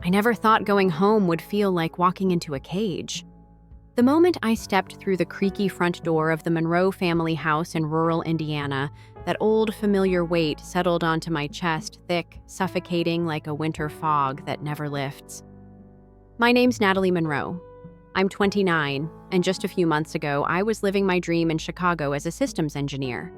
I never thought going home would feel like walking into a cage. The moment I stepped through the creaky front door of the Monroe family house in rural Indiana, that old familiar weight settled onto my chest, thick, suffocating like a winter fog that never lifts. My name's Natalie Monroe. I'm 29, and just a few months ago, I was living my dream in Chicago as a systems engineer.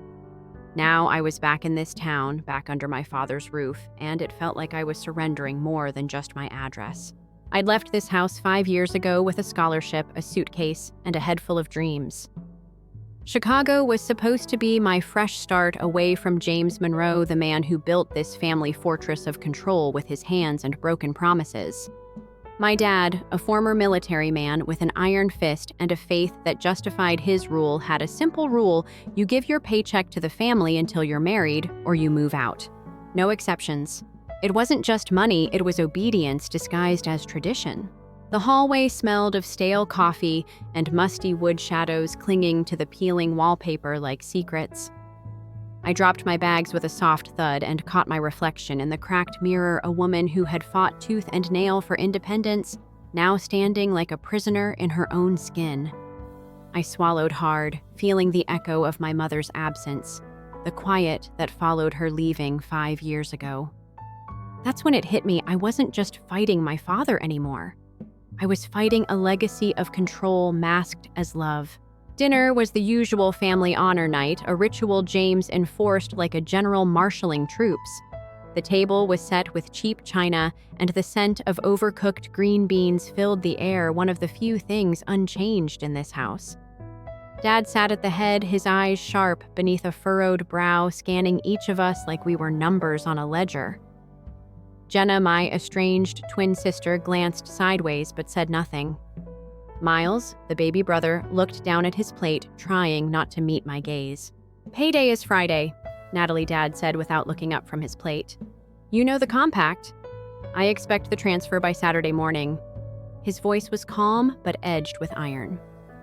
Now I was back in this town, back under my father's roof, and it felt like I was surrendering more than just my address. I'd left this house 5 years ago with a scholarship, a suitcase, and a head full of dreams. Chicago was supposed to be my fresh start away from James Monroe, the man who built this family fortress of control with his hands and broken promises. My dad, a former military man with an iron fist and a faith that justified his rule, had a simple rule: you give your paycheck to the family until you're married, or you move out. No exceptions. It wasn't just money, it was obedience disguised as tradition. The hallway smelled of stale coffee and musty wood shadows clinging to the peeling wallpaper like secrets. I dropped my bags with a soft thud and caught my reflection in the cracked mirror, a woman who had fought tooth and nail for independence, now standing like a prisoner in her own skin. I swallowed hard, feeling the echo of my mother's absence, the quiet that followed her leaving 5 years ago. That's when it hit me. I wasn't just fighting my father anymore. I was fighting a legacy of control masked as love. Dinner was the usual family honor night, a ritual James enforced like a general marshalling troops. The table was set with cheap china, and the scent of overcooked green beans filled the air, one of the few things unchanged in this house. Dad sat at the head, his eyes sharp beneath a furrowed brow, scanning each of us like we were numbers on a ledger. Jenna, my estranged twin sister, glanced sideways but said nothing. Miles, the baby brother, looked down at his plate, trying not to meet my gaze. "Payday is Friday," Natalie Dad said without looking up from his plate. "You know the compact. I expect the transfer by Saturday morning." His voice was calm but edged with iron.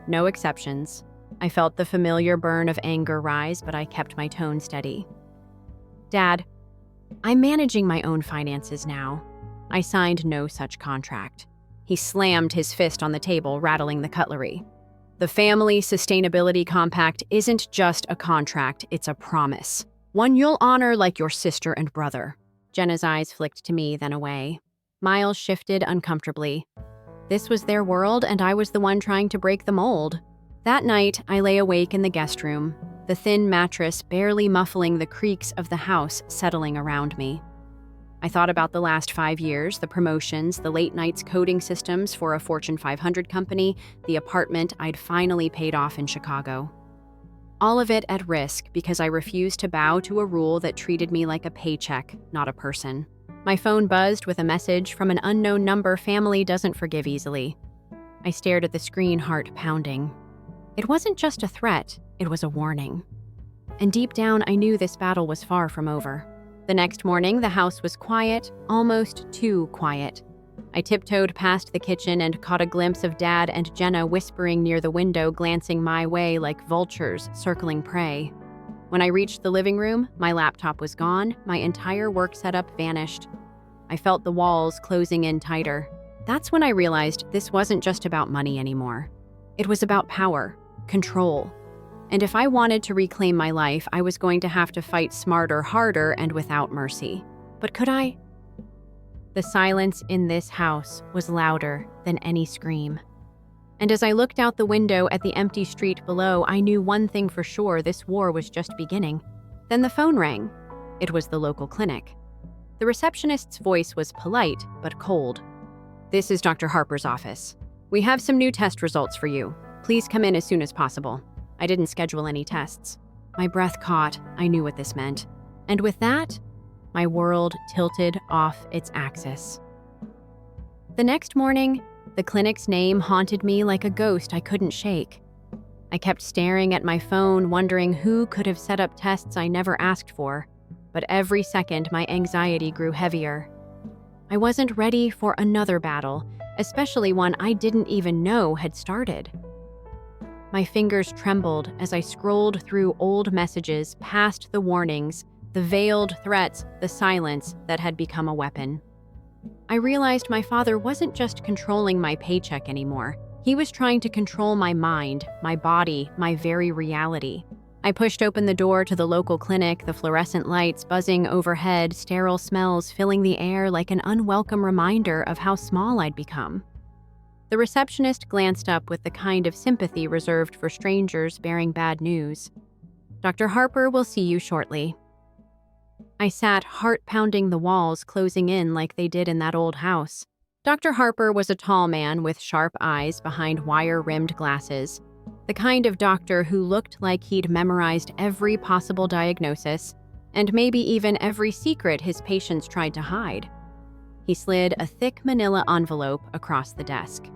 No exceptions. I felt the familiar burn of anger rise, but I kept my tone steady. "Dad, I'm managing my own finances now. I signed no such contract." He slammed his fist on the table, rattling the cutlery. "The Family Sustainability Compact isn't just a contract, it's a promise. One you'll honor like your sister and brother." Jenna's eyes flicked to me, then away. Miles shifted uncomfortably. This was their world, and I was the one trying to break the mold. That night, I lay awake in the guest room, the thin mattress barely muffling the creaks of the house settling around me. I thought about the last 5 years, the promotions, the late nights coding systems for a Fortune 500 company, the apartment I'd finally paid off in Chicago. All of it at risk because I refused to bow to a rule that treated me like a paycheck, not a person. My phone buzzed with a message from an unknown number. "Family doesn't forgive easily." I stared at the screen, heart pounding. It wasn't just a threat, it was a warning. And deep down, I knew this battle was far from over. The next morning, the house was quiet, almost too quiet. I tiptoed past the kitchen and caught a glimpse of Dad and Jenna whispering near the window, glancing my way like vultures circling prey. When I reached the living room, my laptop was gone, my entire work setup vanished. I felt the walls closing in tighter. That's when I realized this wasn't just about money anymore. It was about power, control. And if I wanted to reclaim my life, I was going to have to fight smarter, harder, and without mercy. But could I? The silence in this house was louder than any scream. And as I looked out the window at the empty street below, I knew one thing for sure: this war was just beginning. Then the phone rang. It was the local clinic. The receptionist's voice was polite, but cold. "This is Dr. Harper's office. We have some new test results for you. Please come in as soon as possible." I didn't schedule any tests. My breath caught. I knew what this meant. And with that, my world tilted off its axis. The next morning, the clinic's name haunted me like a ghost I couldn't shake. I kept staring at my phone, wondering who could have set up tests I never asked for, but every second my anxiety grew heavier. I wasn't ready for another battle, especially one I didn't even know had started. My fingers trembled as I scrolled through old messages, past the warnings, the veiled threats, the silence that had become a weapon. I realized my father wasn't just controlling my paycheck anymore. He was trying to control my mind, my body, my very reality. I pushed open the door to the local clinic, the fluorescent lights buzzing overhead, sterile smells filling the air like an unwelcome reminder of how small I'd become. The receptionist glanced up with the kind of sympathy reserved for strangers bearing bad news. "Dr. Harper will see you shortly." I sat, heart pounding the walls closing in like they did in that old house. Dr. Harper was a tall man with sharp eyes behind wire-rimmed glasses, the kind of doctor who looked like he'd memorized every possible diagnosis and maybe even every secret his patients tried to hide. He slid a thick manila envelope across the desk.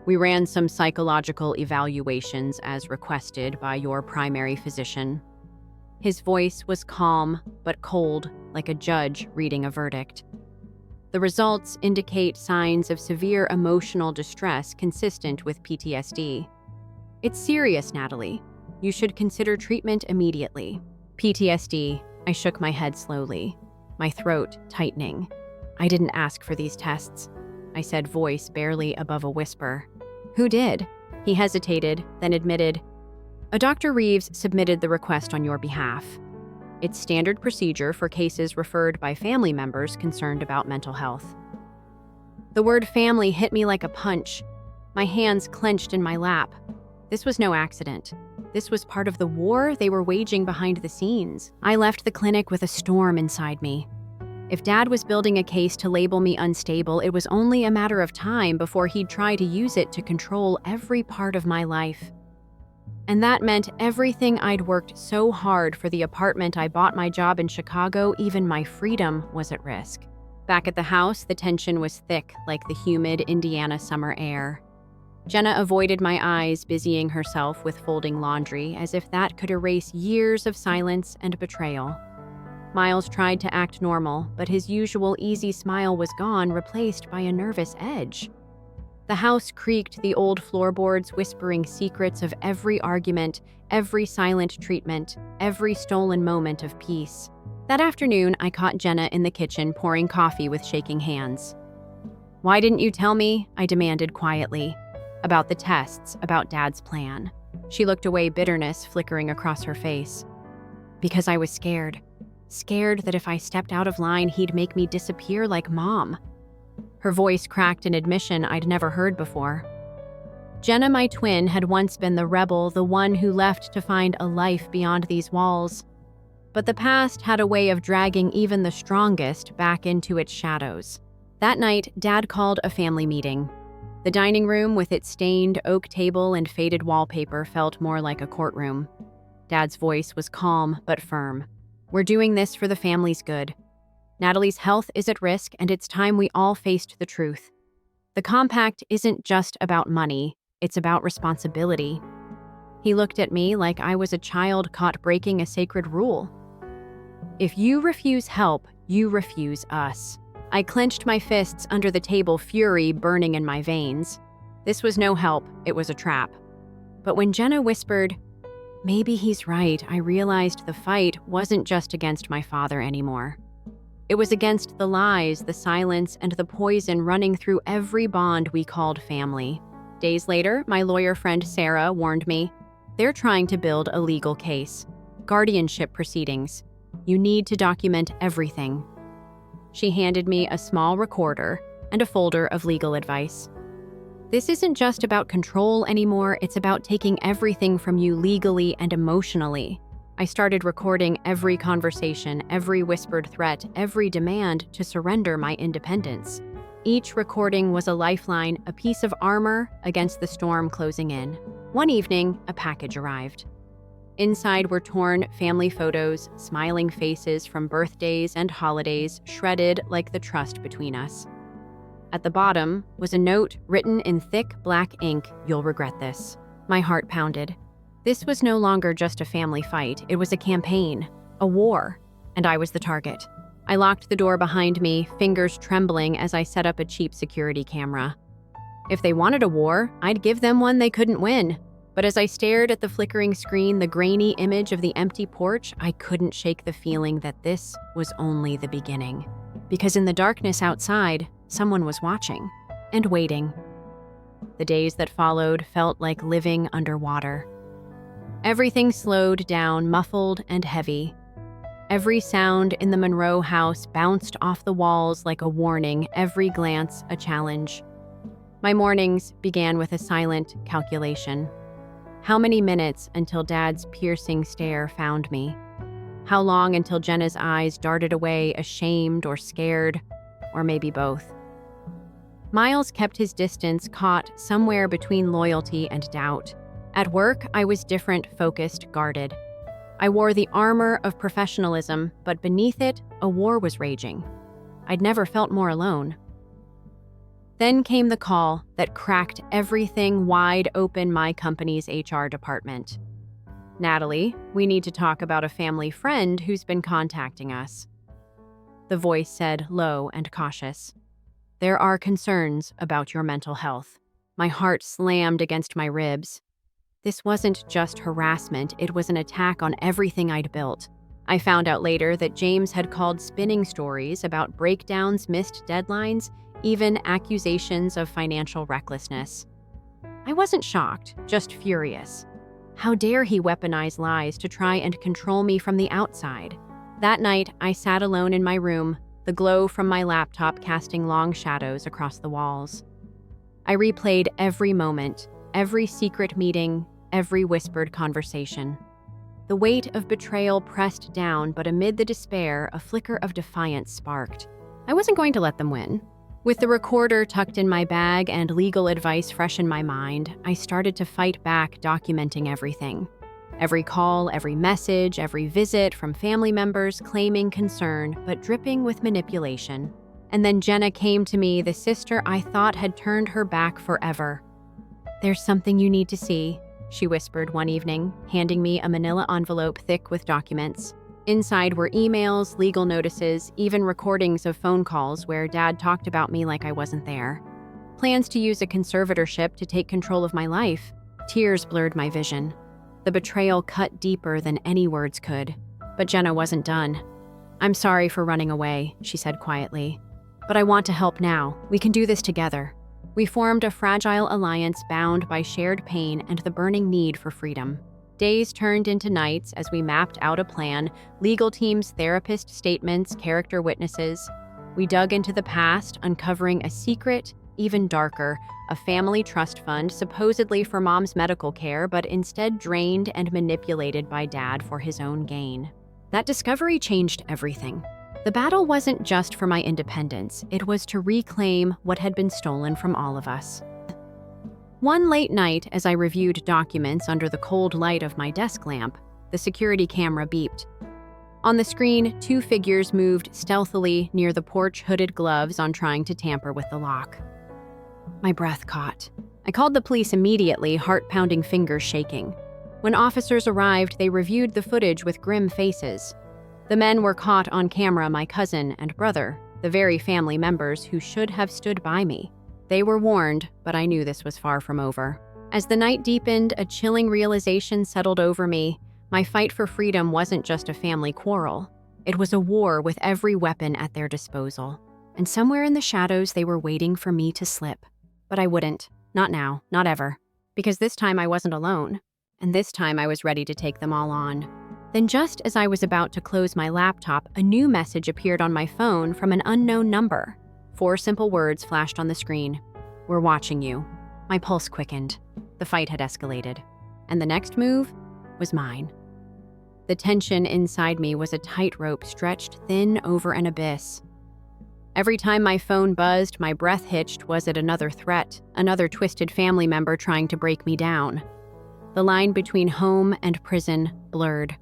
"We ran some psychological evaluations as requested by your primary physician." His voice was calm but cold, like a judge reading a verdict. "The results indicate signs of severe emotional distress consistent with PTSD. It's serious, Natalie. You should consider treatment immediately." "PTSD," I shook my head slowly, my throat tightening. "I didn't ask for these tests," I said, voice barely above a whisper. "Who did?" He hesitated, then admitted, "A Dr. Reeves submitted the request on your behalf. It's standard procedure for cases referred by family members concerned about mental health." The word family hit me like a punch. My hands clenched in my lap. This was no accident. This was part of the war they were waging behind the scenes. I left the clinic with a storm inside me. If Dad was building a case to label me unstable, it was only a matter of time before he'd try to use it to control every part of my life. And that meant everything I'd worked so hard for, the apartment I bought, my job in Chicago, even my freedom was at risk. Back at the house, the tension was thick, like the humid Indiana summer air. Jenna avoided my eyes, busying herself with folding laundry, as if that could erase years of silence and betrayal. Miles tried to act normal, but his usual easy smile was gone, replaced by a nervous edge. The house creaked, the old floorboards whispering secrets of every argument, every silent treatment, every stolen moment of peace. That afternoon, I caught Jenna in the kitchen pouring coffee with shaking hands. "Why didn't you tell me?" I demanded quietly. "About the tests, about Dad's plan." She looked away, bitterness flickering across her face. "Because I was scared. Scared that if I stepped out of line, he'd make me disappear like Mom." Her voice cracked an admission I'd never heard before. Jenna, my twin, had once been the rebel, the one who left to find a life beyond these walls. But the past had a way of dragging even the strongest back into its shadows. That night, Dad called a family meeting. The dining room, with its stained oak table and faded wallpaper, felt more like a courtroom. Dad's voice was calm but firm. "We're doing this for the family's good. Natalie's health is at risk, and it's time we all faced the truth. The compact isn't just about money, it's about responsibility." He looked at me like I was a child caught breaking a sacred rule. "If you refuse help, you refuse us." I clenched my fists under the table, fury burning in my veins. This was no help, it was a trap. But when Jenna whispered, "Maybe he's right," I realized the fight wasn't just against my father anymore. It was against the lies, the silence, and the poison running through every bond we called family. Days later, my lawyer friend Sarah warned me, "They're trying to build a legal case. Guardianship proceedings. You need to document everything." She handed me a small recorder and a folder of legal advice. "This isn't just about control anymore, it's about taking everything from you legally and emotionally." I started recording every conversation, every whispered threat, every demand to surrender my independence. Each recording was a lifeline, a piece of armor against the storm closing in. One evening, a package arrived. Inside were torn family photos, smiling faces from birthdays and holidays, shredded like the trust between us. At the bottom was a note written in thick black ink, "You'll regret this." My heart pounded. This was no longer just a family fight, it was a campaign, a war, and I was the target. I locked the door behind me, fingers trembling as I set up a cheap security camera. If they wanted a war, I'd give them one they couldn't win. But as I stared at the flickering screen, the grainy image of the empty porch, I couldn't shake the feeling that this was only the beginning. Because in the darkness outside, someone was watching and waiting. The days that followed felt like living underwater. Everything slowed down, muffled and heavy. Every sound in the Monroe house bounced off the walls like a warning, every glance a challenge. My mornings began with a silent calculation. How many minutes until Dad's piercing stare found me? How long until Jenna's eyes darted away, ashamed or scared, or maybe both? Miles kept his distance, caught somewhere between loyalty and doubt. At work, I was different, focused, guarded. I wore the armor of professionalism, but beneath it, a war was raging. I'd never felt more alone. Then came the call that cracked everything wide open, my company's HR department. "Natalie, we need to talk about a family friend who's been contacting us." The voice said, low and cautious. "There are concerns about your mental health." My heart slammed against my ribs. This wasn't just harassment, it was an attack on everything I'd built. I found out later that James had called spinning stories about breakdowns, missed deadlines, even accusations of financial recklessness. I wasn't shocked, just furious. How dare he weaponize lies to try and control me from the outside? That night, I sat alone in my room, the glow from my laptop casting long shadows across the walls. I replayed every moment, every secret meeting, every whispered conversation. The weight of betrayal pressed down, but amid the despair, a flicker of defiance sparked. I wasn't going to let them win. With the recorder tucked in my bag and legal advice fresh in my mind, I started to fight back, documenting everything. Every call, every message, every visit from family members claiming concern, but dripping with manipulation. And then Jenna came to me, the sister I thought had turned her back forever. "There's something you need to see," she whispered one evening, handing me a manila envelope thick with documents. Inside were emails, legal notices, even recordings of phone calls where Dad talked about me like I wasn't there. Plans to use a conservatorship to take control of my life. Tears blurred my vision. The betrayal cut deeper than any words could. But Jenna wasn't done. "I'm sorry for running away," she said quietly. "But I want to help now. We can do this together." We formed a fragile alliance bound by shared pain and the burning need for freedom. Days turned into nights as we mapped out a plan, legal teams, therapist statements, character witnesses. We dug into the past, uncovering a secret, even darker, a family trust fund supposedly for Mom's medical care, but instead drained and manipulated by Dad for his own gain. That discovery changed everything. The battle wasn't just for my independence, it was to reclaim what had been stolen from all of us. One late night, as I reviewed documents under the cold light of my desk lamp, the security camera beeped. On the screen, two figures moved stealthily near the porch, hooded gloves on trying to tamper with the lock. My breath caught. I called the police immediately, heart-pounding fingers shaking. When officers arrived, they reviewed the footage with grim faces. The men were caught on camera, my cousin and brother, the very family members who should have stood by me. They were warned, but I knew this was far from over. As the night deepened, a chilling realization settled over me. My fight for freedom wasn't just a family quarrel. It was a war with every weapon at their disposal. And somewhere in the shadows, they were waiting for me to slip. But I wouldn't. Not now. Not ever. Because this time I wasn't alone. And this time I was ready to take them all on. Then just as I was about to close my laptop, a new message appeared on my phone from an unknown number. 4 simple words flashed on the screen. "We're watching you." My pulse quickened. The fight had escalated. And the next move was mine. The tension inside me was a tightrope stretched thin over an abyss. Every time my phone buzzed, my breath hitched. Was it another threat? Another twisted family member trying to break me down? The line between home and prison blurred.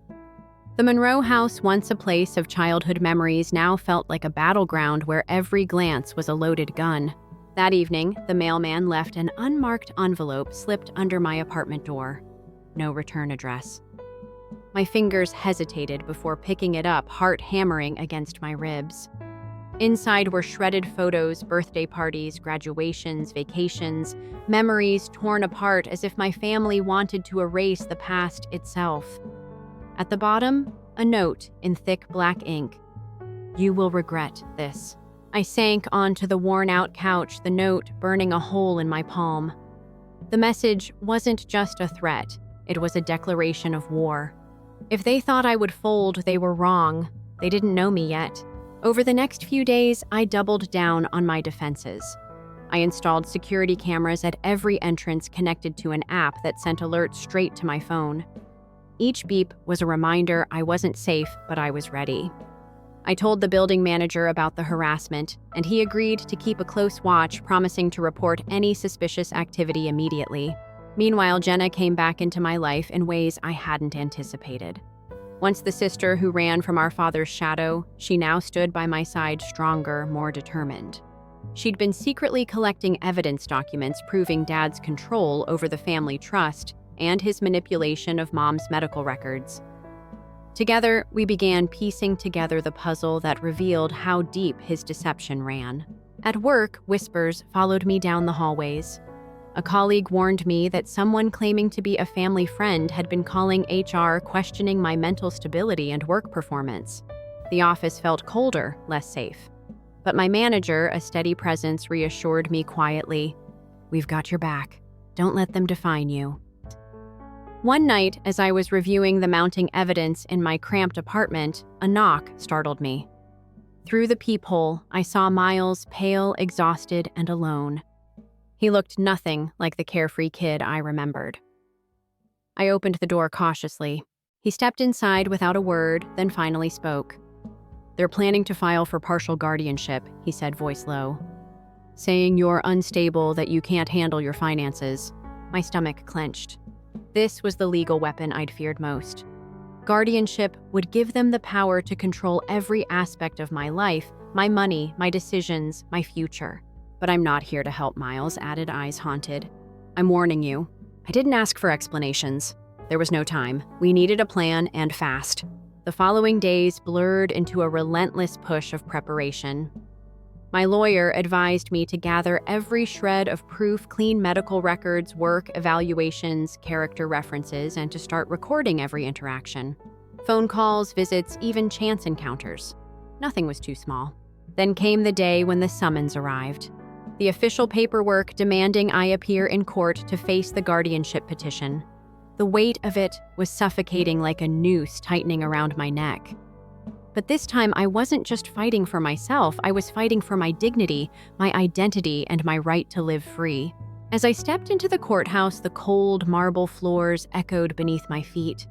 The Monroe house, once a place of childhood memories, now felt like a battleground where every glance was a loaded gun. That evening, the mailman left an unmarked envelope slipped under my apartment door. No return address. My fingers hesitated before picking it up, heart hammering against my ribs. Inside were shredded photos, birthday parties, graduations, vacations, memories torn apart as if my family wanted to erase the past itself. At the bottom, a note in thick black ink. "You will regret this." I sank onto the worn-out couch, the note burning a hole in my palm. The message wasn't just a threat, it was a declaration of war. If they thought I would fold, they were wrong. They didn't know me yet. Over the next few days, I doubled down on my defenses. I installed security cameras at every entrance connected to an app that sent alerts straight to my phone. Each beep was a reminder I wasn't safe, but I was ready. I told the building manager about the harassment, and he agreed to keep a close watch, promising to report any suspicious activity immediately. Meanwhile, Jenna came back into my life in ways I hadn't anticipated. Once the sister who ran from our father's shadow, she now stood by my side stronger, more determined. She'd been secretly collecting evidence documents proving Dad's control over the family trust and his manipulation of Mom's medical records. Together, we began piecing together the puzzle that revealed how deep his deception ran. At work, whispers followed me down the hallways. A colleague warned me that someone claiming to be a family friend had been calling HR, questioning my mental stability and work performance. The office felt colder, less safe. But my manager, a steady presence, reassured me quietly, "We've got your back. Don't let them define you." One night, as I was reviewing the mounting evidence in my cramped apartment, a knock startled me. Through the peephole, I saw Miles, pale, exhausted, and alone. He looked nothing like the carefree kid I remembered. I opened the door cautiously. He stepped inside without a word, then finally spoke. "They're planning to file for partial guardianship," he said, voice low. "Saying you're unstable, that you can't handle your finances." My stomach clenched. This was the legal weapon I'd feared most. Guardianship would give them the power to control every aspect of my life, my money, my decisions, my future. "But I'm not here to help," Miles added, eyes haunted. "I'm warning you. I didn't ask for explanations. There was no time. We needed a plan, and fast." The following days blurred into a relentless push of preparation. My lawyer advised me to gather every shred of proof, clean medical records, work evaluations, character references, and to start recording every interaction. Phone calls, visits, even chance encounters. Nothing was too small. Then came the day when the summons arrived. The official paperwork demanding I appear in court to face the guardianship petition. The weight of it was suffocating like a noose tightening around my neck. But this time, I wasn't just fighting for myself, I was fighting for my dignity, my identity, and my right to live free. As I stepped into the courthouse, the cold marble floors echoed beneath my feet.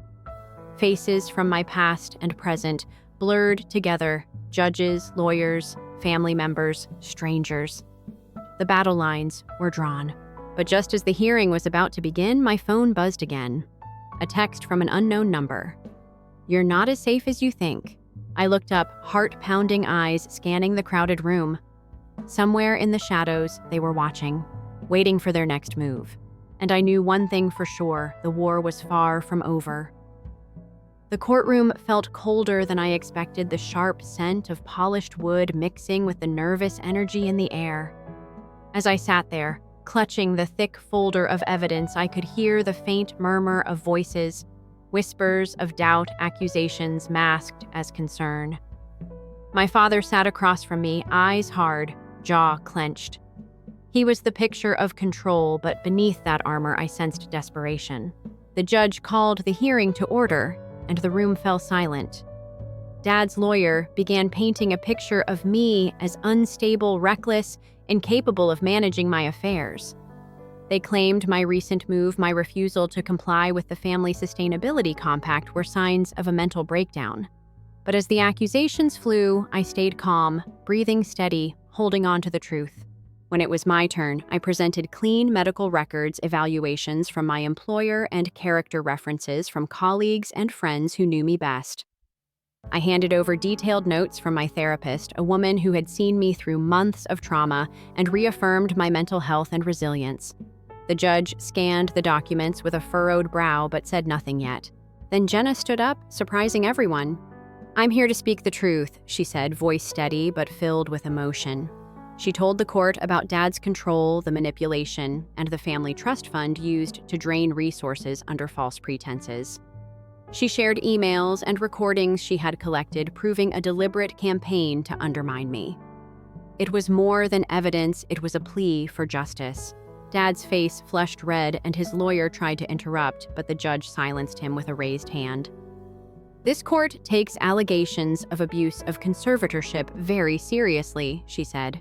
Faces from my past and present blurred together, judges, lawyers, family members, strangers. The battle lines were drawn. But just as the hearing was about to begin, my phone buzzed again. A text from an unknown number. "You're not as safe as you think." I looked up, heart-pounding eyes scanning the crowded room. Somewhere in the shadows, they were watching, waiting for their next move. And I knew one thing for sure, the war was far from over. The courtroom felt colder than I expected, the sharp scent of polished wood mixing with the nervous energy in the air. As I sat there, clutching the thick folder of evidence, I could hear the faint murmur of voices, whispers of doubt, accusations masked as concern. My father sat across from me, eyes hard, jaw clenched. He was the picture of control, but beneath that armor I sensed desperation. The judge called the hearing to order, and the room fell silent. Dad's lawyer began painting a picture of me as unstable, reckless, incapable of managing my affairs. They claimed my recent move, my refusal to comply with the Family Sustainability Compact, were signs of a mental breakdown. But as the accusations flew, I stayed calm, breathing steady, holding on to the truth. When it was my turn, I presented clean medical records, evaluations from my employer, and character references from colleagues and friends who knew me best. I handed over detailed notes from my therapist, a woman who had seen me through months of trauma, and reaffirmed my mental health and resilience. The judge scanned the documents with a furrowed brow but said nothing yet. Then Jenna stood up, surprising everyone. "I'm here to speak the truth," she said, voice steady but filled with emotion. She told the court about Dad's control, the manipulation, and the family trust fund used to drain resources under false pretenses. She shared emails and recordings she had collected, proving a deliberate campaign to undermine me. It was more than evidence, it was a plea for justice. Dad's face flushed red and his lawyer tried to interrupt, but the judge silenced him with a raised hand. "This court takes allegations of abuse of conservatorship very seriously," she said.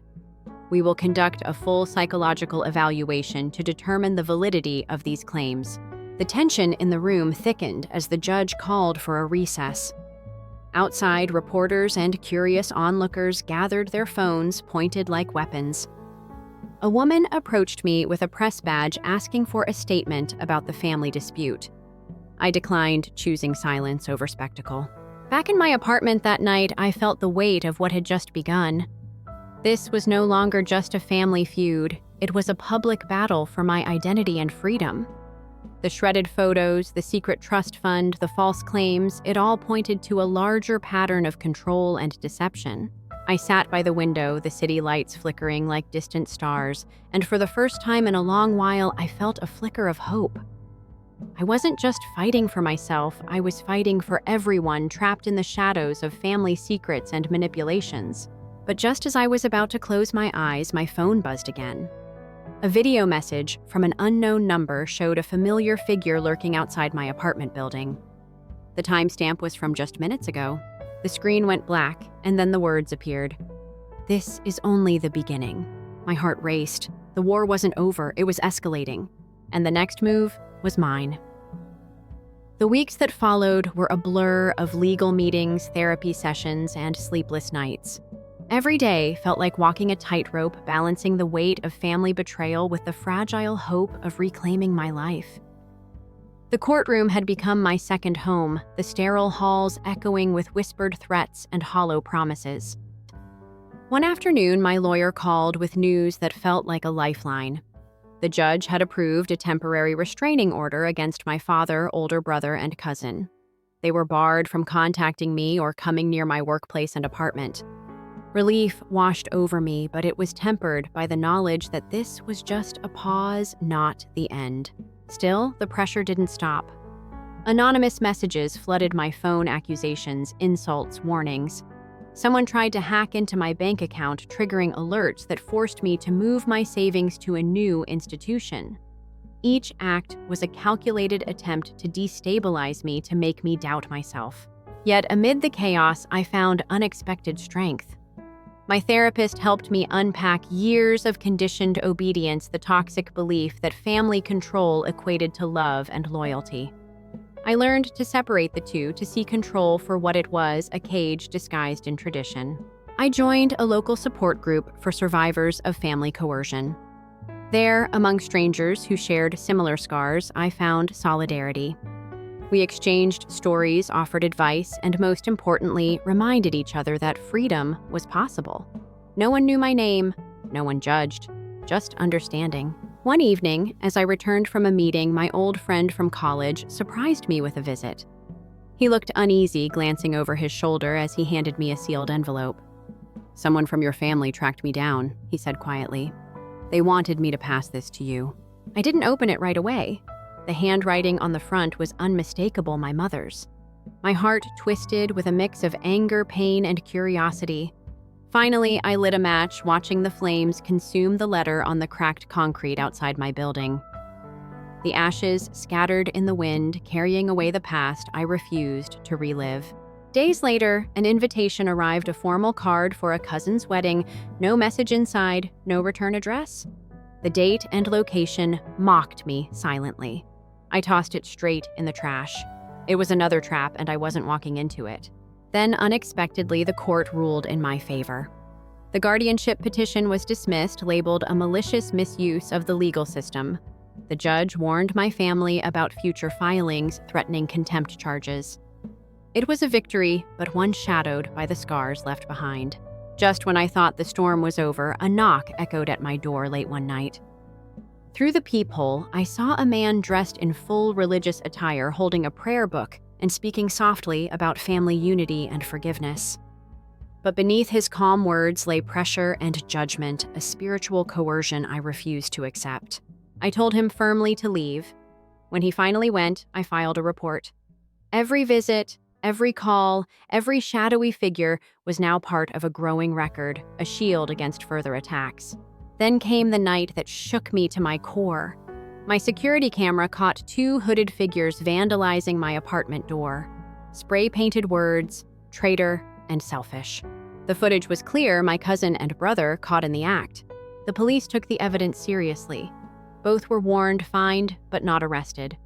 "We will conduct a full psychological evaluation to determine the validity of these claims." The tension in the room thickened as the judge called for a recess. Outside, reporters and curious onlookers gathered their phones pointed like weapons. A woman approached me with a press badge asking for a statement about the family dispute. I declined, choosing silence over spectacle. Back in my apartment that night, I felt the weight of what had just begun. This was no longer just a family feud. It was a public battle for my identity and freedom. The shredded photos, the secret trust fund, the false claims, it all pointed to a larger pattern of control and deception. I sat by the window, the city lights flickering like distant stars, and for the first time in a long while, I felt a flicker of hope. I wasn't just fighting for myself, I was fighting for everyone trapped in the shadows of family secrets and manipulations. But just as I was about to close my eyes, my phone buzzed again. A video message from an unknown number showed a familiar figure lurking outside my apartment building. The timestamp was from just minutes ago. The screen went black, and then the words appeared. "This is only the beginning." My heart raced. The war wasn't over, it was escalating. And the next move was mine. The weeks that followed were a blur of legal meetings, therapy sessions, and sleepless nights. Every day felt like walking a tightrope, balancing the weight of family betrayal with the fragile hope of reclaiming my life. The courtroom had become my second home, the sterile halls echoing with whispered threats and hollow promises. One afternoon, my lawyer called with news that felt like a lifeline. The judge had approved a temporary restraining order against my father, older brother, and cousin. They were barred from contacting me or coming near my workplace and apartment. Relief washed over me, but it was tempered by the knowledge that this was just a pause, not the end. Still, the pressure didn't stop. Anonymous messages flooded my phone, accusations, insults, warnings. Someone tried to hack into my bank account, triggering alerts that forced me to move my savings to a new institution. Each act was a calculated attempt to destabilize me, to make me doubt myself. Yet amid the chaos, I found unexpected strength. My therapist helped me unpack years of conditioned obedience, the toxic belief that family control equated to love and loyalty. I learned to separate the two, to see control for what it was, a cage disguised in tradition. I joined a local support group for survivors of family coercion. There, among strangers who shared similar scars, I found solidarity. We exchanged stories, offered advice, and most importantly, reminded each other that freedom was possible. No one knew my name, no one judged, just understanding. One evening, as I returned from a meeting, my old friend from college surprised me with a visit. He looked uneasy, glancing over his shoulder as he handed me a sealed envelope. "Someone from your family tracked me down," he said quietly. "They wanted me to pass this to you." I didn't open it right away. The handwriting on the front was unmistakable, my mother's. My heart twisted with a mix of anger, pain, and curiosity. Finally, I lit a match, watching the flames consume the letter on the cracked concrete outside my building. The ashes scattered in the wind, carrying away the past I refused to relive. Days later, an invitation arrived, a formal card for a cousin's wedding, no message inside, no return address. The date and location mocked me silently. I tossed it straight in the trash. It was another trap, and I wasn't walking into it. Then, unexpectedly, the court ruled in my favor. The guardianship petition was dismissed, labeled a malicious misuse of the legal system. The judge warned my family about future filings, threatening contempt charges. It was a victory, but one shadowed by the scars left behind. Just when I thought the storm was over, a knock echoed at my door late one night. Through the peephole, I saw a man dressed in full religious attire, holding a prayer book and speaking softly about family unity and forgiveness. But beneath his calm words lay pressure and judgment, a spiritual coercion I refused to accept. I told him firmly to leave. When he finally went, I filed a report. Every visit, Every call, every shadowy figure was now part of a growing record, a shield against further attacks. Then came the night that shook me to my core. My security camera caught two hooded figures vandalizing my apartment door. Spray-painted words, traitor, and selfish. The footage was clear, my cousin and brother caught in the act. The police took the evidence seriously. Both were warned, fined, but not arrested.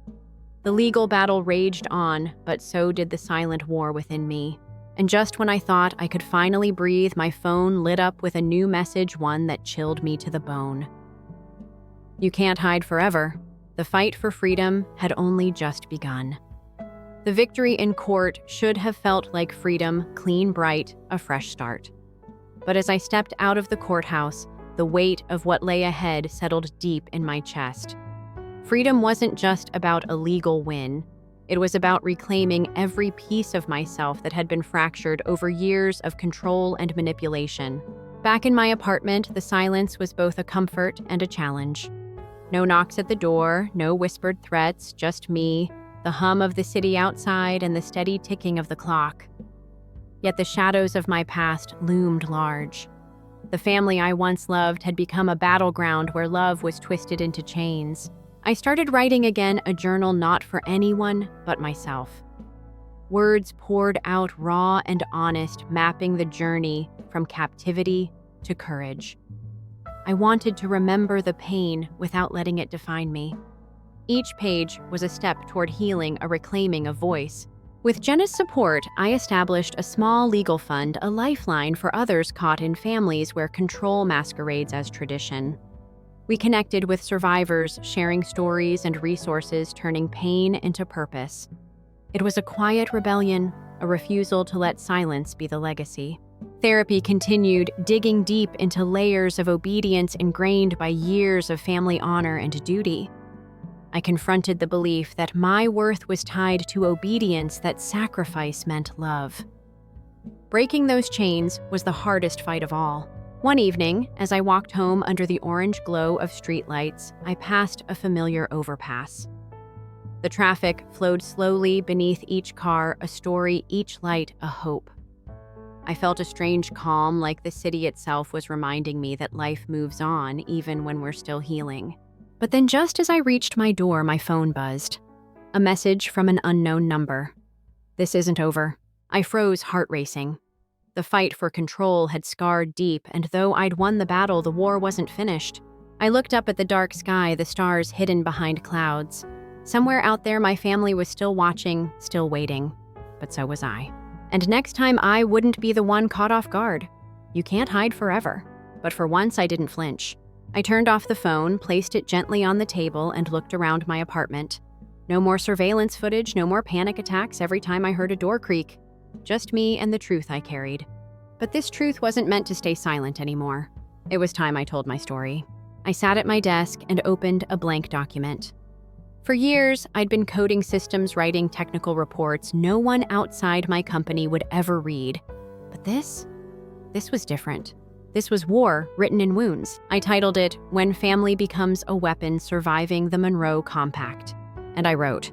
The legal battle raged on, but so did the silent war within me. And just when I thought I could finally breathe, my phone lit up with a new message, one that chilled me to the bone. You can't hide forever. The fight for freedom had only just begun. The victory in court should have felt like freedom, clean, bright, a fresh start. But as I stepped out of the courthouse, the weight of what lay ahead settled deep in my chest. Freedom wasn't just about a legal win. It was about reclaiming every piece of myself that had been fractured over years of control and manipulation. Back in my apartment, the silence was both a comfort and a challenge. No knocks at the door, no whispered threats, just me, the hum of the city outside, and the steady ticking of the clock. Yet the shadows of my past loomed large. The family I once loved had become a battleground where love was twisted into chains. I started writing again, a journal not for anyone but myself. Words poured out raw and honest, mapping the journey from captivity to courage. I wanted to remember the pain without letting it define me. Each page was a step toward healing, a reclaiming of voice. With Jenna's support, I established a small legal fund, a lifeline for others caught in families where control masquerades as tradition. We connected with survivors, sharing stories and resources, turning pain into purpose. It was a quiet rebellion, a refusal to let silence be the legacy. Therapy continued, digging deep into layers of obedience ingrained by years of family honor and duty. I confronted the belief that my worth was tied to obedience, that sacrifice meant love. Breaking those chains was the hardest fight of all. One evening, as I walked home under the orange glow of streetlights, I passed a familiar overpass. The traffic flowed slowly beneath each car, a story, each light a hope. I felt a strange calm, like the city itself was reminding me that life moves on even when we're still healing. But then just as I reached my door, my phone buzzed. A message from an unknown number. This isn't over. I froze, heart racing. The fight for control had scarred deep, and though I'd won the battle, the war wasn't finished. I looked up at the dark sky, the stars hidden behind clouds. Somewhere out there, my family was still watching, still waiting. But so was I. And next time, I wouldn't be the one caught off guard. You can't hide forever. But for once, I didn't flinch. I turned off the phone, placed it gently on the table, and looked around my apartment. No more surveillance footage, no more panic attacks every time I heard a door creak. Just me and the truth I carried. But this truth wasn't meant to stay silent anymore. It was time I told my story. I sat at my desk and opened a blank document. For years, I'd been coding systems, writing technical reports no one outside my company would ever read. But this was different. This was war written in wounds. I titled it, When Family Becomes a Weapon, Surviving the Monroe Compact. And I wrote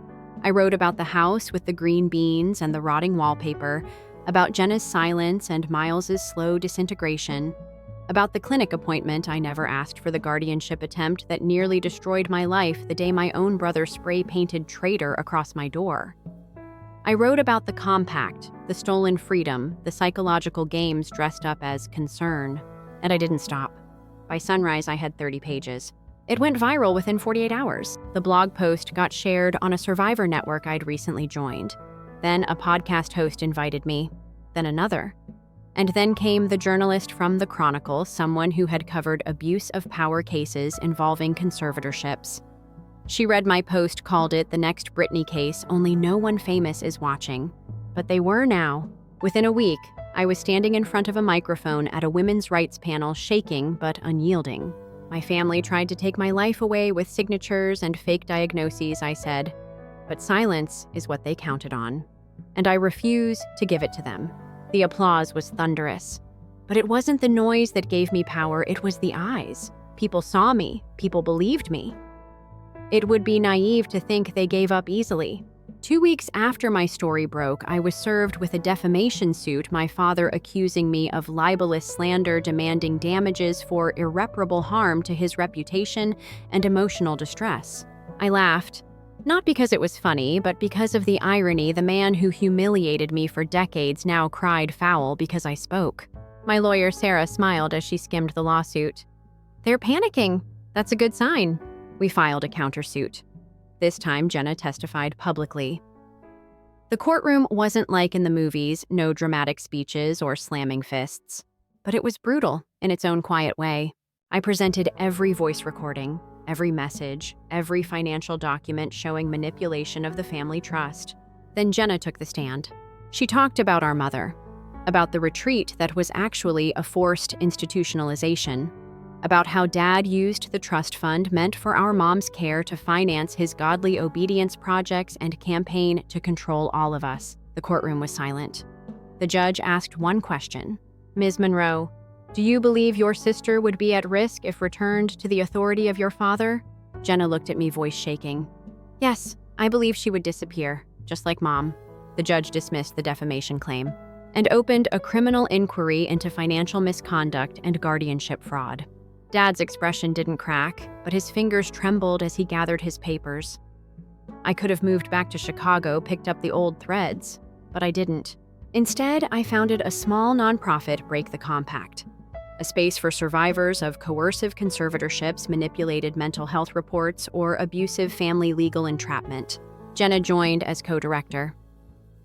about the house with the green beans and the rotting wallpaper, about Jenna's silence and Miles's slow disintegration, about the clinic appointment I never asked for, the guardianship attempt that nearly destroyed my life the day my own brother spray-painted traitor across my door. I wrote about the compact, the stolen freedom, the psychological games dressed up as concern. And I didn't stop. By sunrise, I had 30 pages. It went viral within 48 hours. The blog post got shared on a survivor network I'd recently joined. Then a podcast host invited me. Then another. And then came the journalist from the Chronicle, someone who had covered abuse of power cases involving conservatorships. She read my post, called it the next Britney case, only no one famous is watching. But they were now. Within a week, I was standing in front of a microphone at a women's rights panel, shaking but unyielding. My family tried to take my life away with signatures and fake diagnoses, I said. But silence is what they counted on. And I refuse to give it to them. The applause was thunderous. But it wasn't the noise that gave me power, it was the eyes. People saw me. People believed me. It would be naive to think they gave up easily. 2 weeks after my story broke, I was served with a defamation suit, my father accusing me of libelous slander, demanding damages for irreparable harm to his reputation and emotional distress. I laughed, not because it was funny, but because of the irony. The man who humiliated me for decades now cried foul because I spoke. My lawyer, Sarah, smiled as she skimmed the lawsuit. "They're panicking. That's a good sign." We filed a countersuit. This time, Jenna testified publicly. The courtroom wasn't like in the movies, no dramatic speeches or slamming fists. But it was brutal in its own quiet way. I presented every voice recording, every message, every financial document showing manipulation of the family trust. Then Jenna took the stand. She talked about our mother, about the retreat that was actually a forced institutionalization, about how Dad used the trust fund meant for our mom's care to finance his godly obedience projects and campaign to control all of us. The courtroom was silent. The judge asked one question. "Ms. Monroe, do you believe your sister would be at risk if returned to the authority of your father?" Jenna looked at me, voice shaking. "Yes, I believe she would disappear, just like Mom." The judge dismissed the defamation claim and opened a criminal inquiry into financial misconduct and guardianship fraud. Dad's expression didn't crack, but his fingers trembled as he gathered his papers. I could have moved back to Chicago, picked up the old threads, but I didn't. Instead, I founded a small nonprofit, Break the Compact, a space for survivors of coercive conservatorships, manipulated mental health reports, or abusive family legal entrapment. Jenna joined as co-director.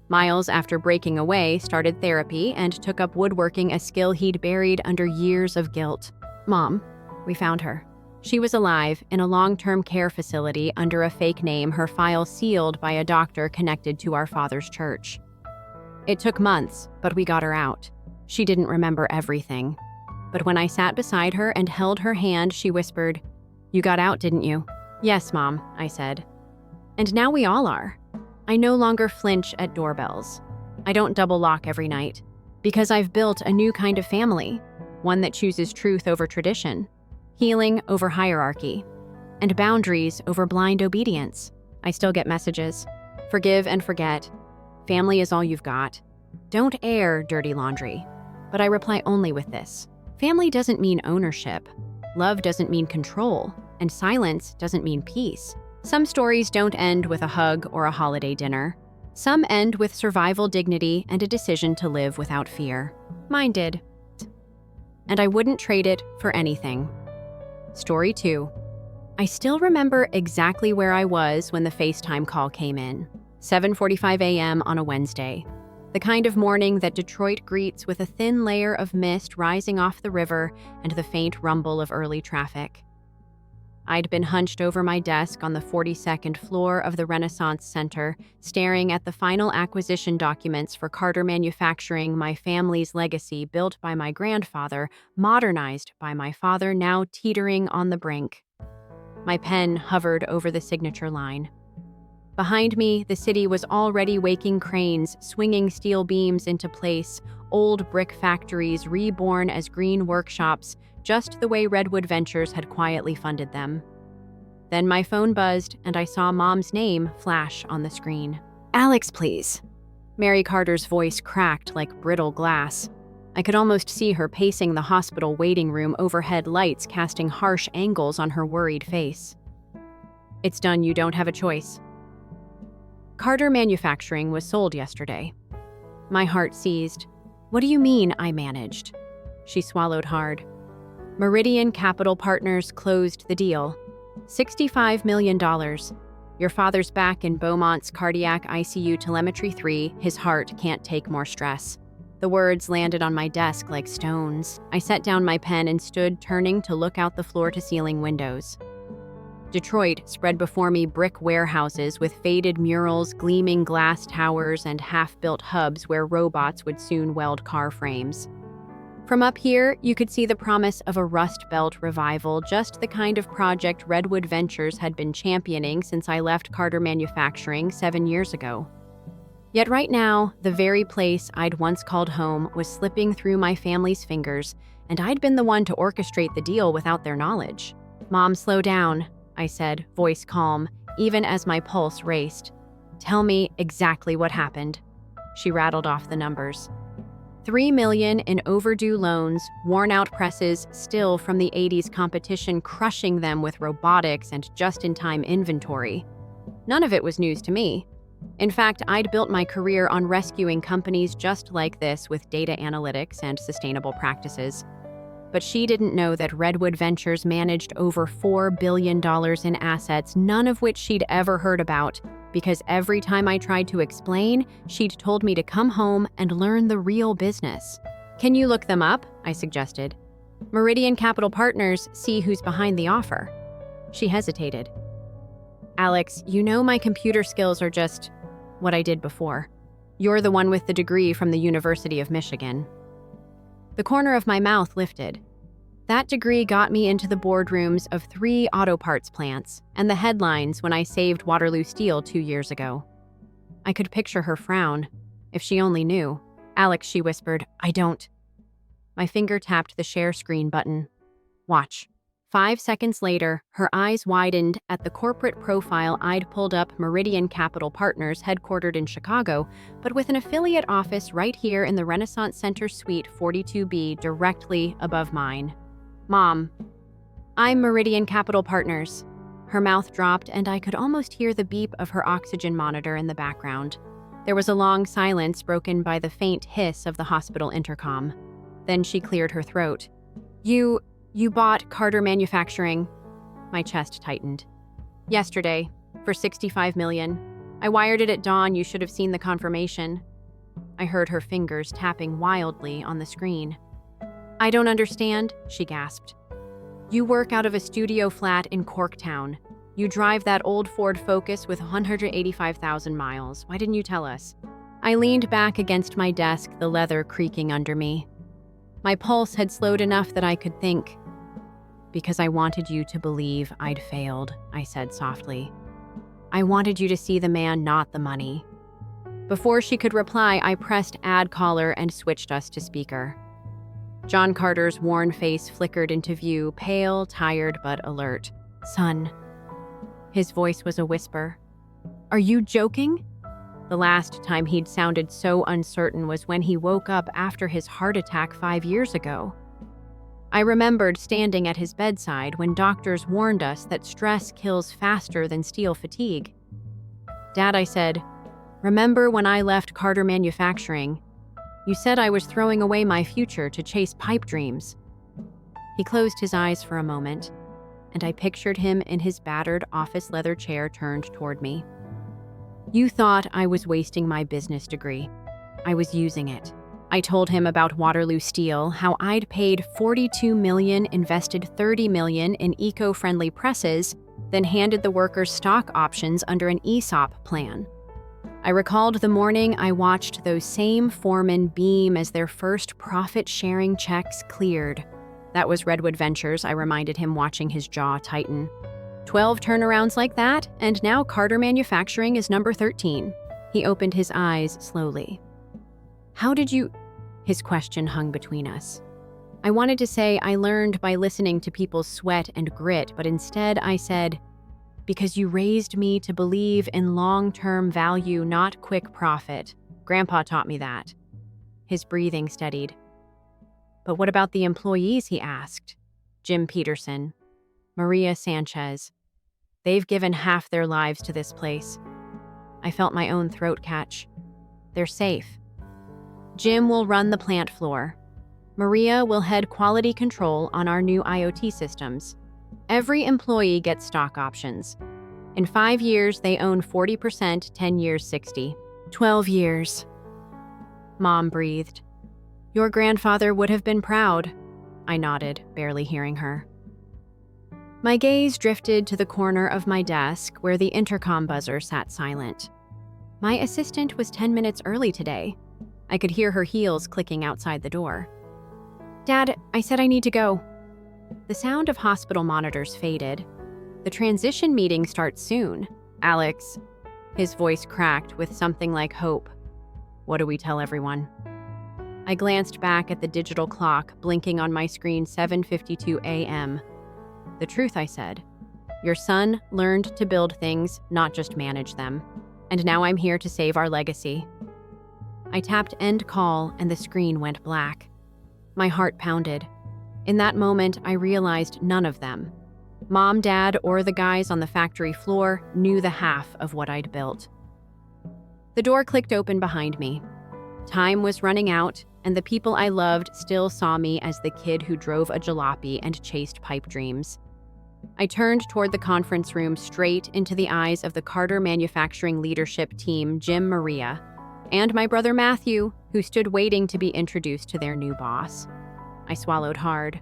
Miles, after breaking away, started therapy and took up woodworking, a skill he'd buried under years of guilt. Mom, we found her. She was alive in a long-term care facility under a fake name, her file sealed by a doctor connected to our father's church. It took months, but we got her out. She didn't remember everything. But when I sat beside her and held her hand, she whispered, "You got out, didn't you?" "Yes, Mom," I said. And now we all are. I no longer flinch at doorbells. I don't double lock every night, because I've built a new kind of family, one that chooses truth over tradition, healing over hierarchy, and boundaries over blind obedience. I still get messages. Forgive and forget. Family is all you've got. Don't air dirty laundry. But I reply only with this. Family doesn't mean ownership. Love doesn't mean control. And silence doesn't mean peace. Some stories don't end with a hug or a holiday dinner. Some end with survival dignity and a decision to live without fear. Mine did. And I wouldn't trade it for anything. Story 2. I still remember exactly where I was when the FaceTime call came in. 7:45 a.m. on a Wednesday. The kind of morning that Detroit greets with a thin layer of mist rising off the river and the faint rumble of early traffic. I'd been hunched over my desk on the 42nd floor of the Renaissance Center, staring at the final acquisition documents for Carter Manufacturing, my family's legacy, built by my grandfather, modernized by my father, now teetering on the brink. My pen hovered over the signature line. Behind me, the city was already waking cranes, swinging steel beams into place, old brick factories reborn as green workshops, just the way Redwood Ventures had quietly funded them. Then my phone buzzed, and I saw Mom's name flash on the screen. "Alex, please." Mary Carter's voice cracked like brittle glass. I could almost see her pacing the hospital waiting room, overhead lights casting harsh angles on her worried face. "It's done, you don't have a choice." Carter Manufacturing was sold yesterday. My heart seized. "What do you mean, I managed?" She swallowed hard. Meridian Capital Partners closed the deal. $65 million. Your father's back in Beaumont's cardiac ICU telemetry 3. His heart can't take more stress. The words landed on my desk like stones. I set down my pen and stood, turning to look out the floor-to-ceiling windows. Detroit spread before me, brick warehouses with faded murals, gleaming glass towers, and half-built hubs where robots would soon weld car frames. From up here, you could see the promise of a Rust Belt revival, just the kind of project Redwood Ventures had been championing since I left Carter Manufacturing 7 years ago. Yet right now, the very place I'd once called home was slipping through my family's fingers, and I'd been the one to orchestrate the deal without their knowledge. "Mom, slow down," I said, voice calm, even as my pulse raced. Tell me exactly what happened. She rattled off the numbers. $3 million in overdue loans, worn-out presses still from the 80s competition crushing them with robotics and just-in-time inventory. None of it was news to me. In fact, I'd built my career on rescuing companies just like this with data analytics and sustainable practices. But she didn't know that Redwood Ventures managed over $4 billion in assets, none of which she'd ever heard about, because every time I tried to explain, she'd told me to come home and learn the real business. Can you look them up? I suggested. Meridian Capital Partners, see who's behind the offer. She hesitated. Alex, you know my computer skills are just what I did before. You're the one with the degree from the University of Michigan. The corner of my mouth lifted. That degree got me into the boardrooms of 3 auto parts plants and the headlines when I saved Waterloo Steel 2 years ago. I could picture her frown. If she only knew. Alex, she whispered, I don't. My finger tapped the share screen button. Watch. 5 seconds later, her eyes widened at the corporate profile I'd pulled up. Meridian Capital Partners, headquartered in Chicago, but with an affiliate office right here in the Renaissance Center Suite 42B directly above mine. Mom, I'm Meridian Capital Partners. Her mouth dropped and I could almost hear the beep of her oxygen monitor in the background. There was a long silence broken by the faint hiss of the hospital intercom. Then she cleared her throat. You bought Carter Manufacturing. My chest tightened. Yesterday, for $65 million. I wired it at dawn. You should have seen the confirmation. I heard her fingers tapping wildly on the screen. I don't understand, she gasped. You work out of a studio flat in Corktown. You drive that old Ford Focus with 185,000 miles. Why didn't you tell us? I leaned back against my desk, the leather creaking under me. My pulse had slowed enough that I could think. Because I wanted you to believe I'd failed, I said softly. I wanted you to see the man, not the money. Before she could reply, I pressed add caller and switched us to speaker. John Carter's worn face flickered into view, pale, tired, but alert. Son. His voice was a whisper. Are you joking? The last time he'd sounded so uncertain was when he woke up after his heart attack 5 years ago. I remembered standing at his bedside when doctors warned us that stress kills faster than steel fatigue. Dad, I said, remember when I left Carter Manufacturing? You said I was throwing away my future to chase pipe dreams. He closed his eyes for a moment, and I pictured him in his battered office leather chair turned toward me. You thought I was wasting my business degree. I was using it. I told him about Waterloo Steel, how I'd paid $42 million, invested $30 million in eco-friendly presses, then handed the workers stock options under an ESOP plan. I recalled the morning I watched those same foremen beam as their first profit-sharing checks cleared. That was Redwood Ventures, I reminded him, watching his jaw tighten. 12 turnarounds like that, and now Carter Manufacturing is number 13. He opened his eyes slowly. How did you... His question hung between us. I wanted to say I learned by listening to people's sweat and grit, but instead I said, because you raised me to believe in long-term value, not quick profit. Grandpa taught me that. His breathing steadied. But what about the employees, he asked. Jim Peterson, Maria Sanchez. They've given half their lives to this place. I felt my own throat catch. They're safe. Jim will run the plant floor. Maria will head quality control on our new IoT systems. Every employee gets stock options. In 5 years, they own 40%, 10 years, 60. 12 years. Mom breathed. Your grandfather would have been proud. I nodded, barely hearing her. My gaze drifted to the corner of my desk where the intercom buzzer sat silent. My assistant was 10 minutes early today. I could hear her heels clicking outside the door. Dad, I said I need to go. The sound of hospital monitors faded. The transition meeting starts soon. Alex. His voice cracked with something like hope. What do we tell everyone? I glanced back at the digital clock, blinking on my screen 7:52 a.m. The truth, I said. Your son learned to build things, not just manage them. and now I'm here to save our legacy." I tapped end call and the screen went black. My heart pounded. In that moment, I realized none of them, Mom, Dad, or the guys on the factory floor, knew the half of what I'd built. The door clicked open behind me. Time was running out, and the people I loved still saw me as the kid who drove a jalopy and chased pipe dreams. I turned toward the conference room, straight into the eyes of the Carter Manufacturing Leadership Team, Jim, Maria, and my brother Matthew, who stood waiting to be introduced to their new boss. I swallowed hard.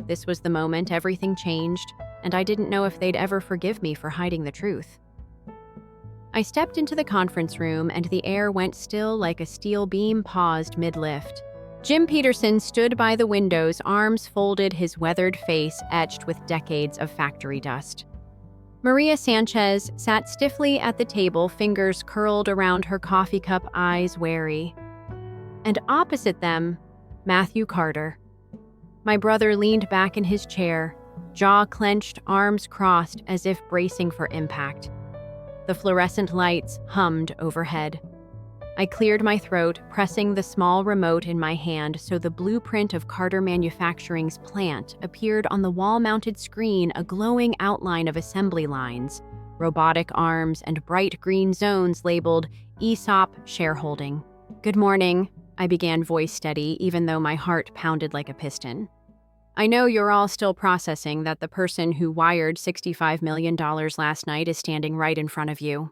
This was the moment everything changed, and I didn't know if they'd ever forgive me for hiding the truth. I stepped into the conference room, and the air went still like a steel beam paused mid-lift. Jim Peterson stood by the windows, arms folded, his weathered face etched with decades of factory dust. Maria Sanchez sat stiffly at the table, fingers curled around her coffee cup, eyes wary. And opposite them, Matthew Carter. My brother leaned back in his chair, jaw clenched, arms crossed as if bracing for impact. The fluorescent lights hummed overhead. I cleared my throat, pressing the small remote in my hand so the blueprint of Carter Manufacturing's plant appeared on the wall-mounted screen, a glowing outline of assembly lines, robotic arms, and bright green zones labeled ESOP shareholding. "Good morning," I began, voice steady, even though my heart pounded like a piston. "I know you're all still processing that the person who wired $65 million last night is standing right in front of you."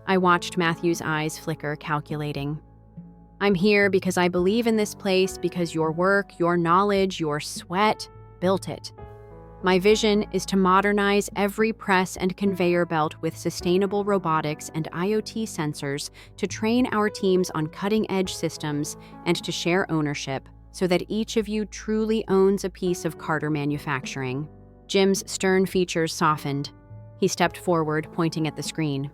I watched Matthew's eyes flicker, calculating. "I'm here because I believe in this place, because your work, your knowledge, your sweat built it. My vision is to modernize every press and conveyor belt with sustainable robotics and IoT sensors, to train our teams on cutting-edge systems, and to share ownership so that each of you truly owns a piece of Carter Manufacturing." Jim's stern features softened. He stepped forward, pointing at the screen.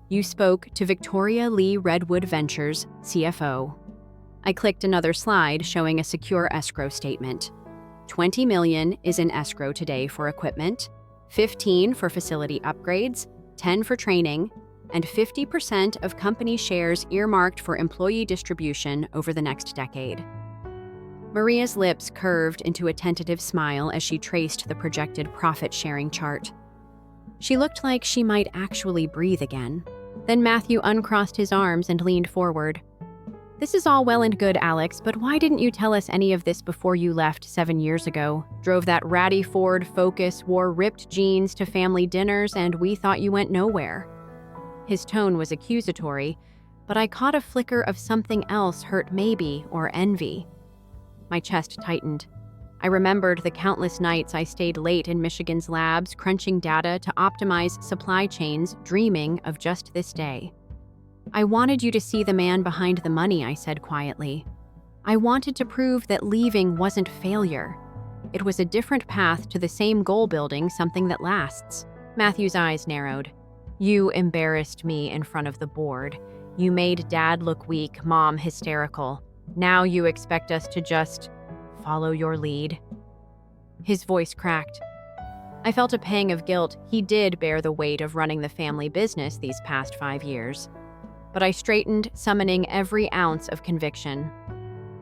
"You spoke to Victoria Lee Redwood Ventures, CFO." I clicked another slide showing a secure escrow statement. $20 million is in escrow today for equipment, $15 for facility upgrades, $10 for training, and 50% of company shares earmarked for employee distribution over the next decade. Maria's lips curved into a tentative smile as she traced the projected profit-sharing chart. She looked like she might actually breathe again. Then Matthew uncrossed his arms and leaned forward. "This is all well and good, Alex, but why didn't you tell us any of this before you left 7 years ago? Drove that ratty Ford Focus, wore ripped jeans to family dinners, and we thought you went nowhere." His tone was accusatory, but I caught a flicker of something else, hurt maybe, or envy. My chest tightened. I remembered the countless nights I stayed late in Michigan's labs, crunching data to optimize supply chains, dreaming of just this day. "I wanted you to see the man behind the money," I said quietly. "I wanted to prove that leaving wasn't failure. It was a different path to the same goal, building something that lasts." Matthew's eyes narrowed. "You embarrassed me in front of the board. You made Dad look weak, Mom hysterical. Now you expect us to just follow your lead?" His voice cracked. I felt a pang of guilt. He did bear the weight of running the family business these past 5 years. But I straightened, summoning every ounce of conviction.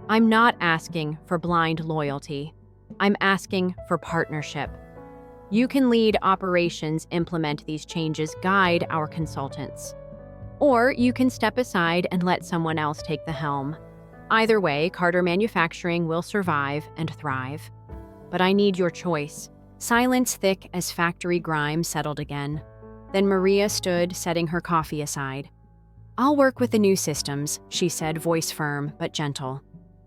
"I'm not asking for blind loyalty. I'm asking for partnership. You can lead operations, implement these changes, guide our consultants. Or you can step aside and let someone else take the helm. Either way, Carter Manufacturing will survive and thrive. But I need your choice." Silence thick as factory grime settled again. Then Maria stood, setting her coffee aside. "I'll work with the new systems," she said, voice firm but gentle.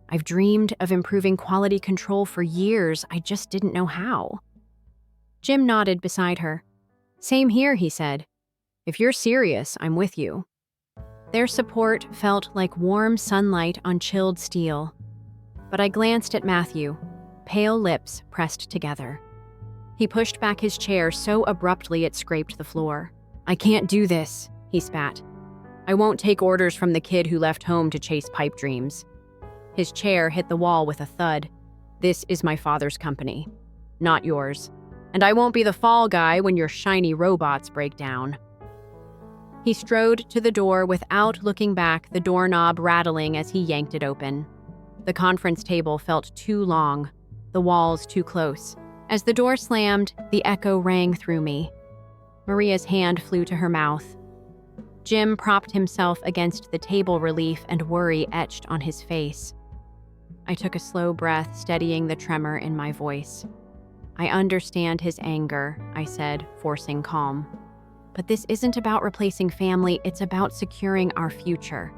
"I've dreamed of improving quality control for years, I just didn't know how." Jim nodded beside her. "Same here," he said. "If you're serious, I'm with you." Their support felt like warm sunlight on chilled steel. But I glanced at Matthew, pale lips pressed together. He pushed back his chair so abruptly it scraped the floor. "I can't do this," he spat. "I won't take orders from the kid who left home to chase pipe dreams." His chair hit the wall with a thud. "This is my father's company, not yours. And I won't be the fall guy when your shiny robots break down." He strode to the door without looking back, the doorknob rattling as he yanked it open. The conference table felt too long, the walls too close. As the door slammed, the echo rang through me. Maria's hand flew to her mouth. Jim propped himself against the table, relief and worry etched on his face. I took a slow breath, steadying the tremor in my voice. "I understand his anger," I said, forcing calm. "But this isn't about replacing family, it's about securing our future."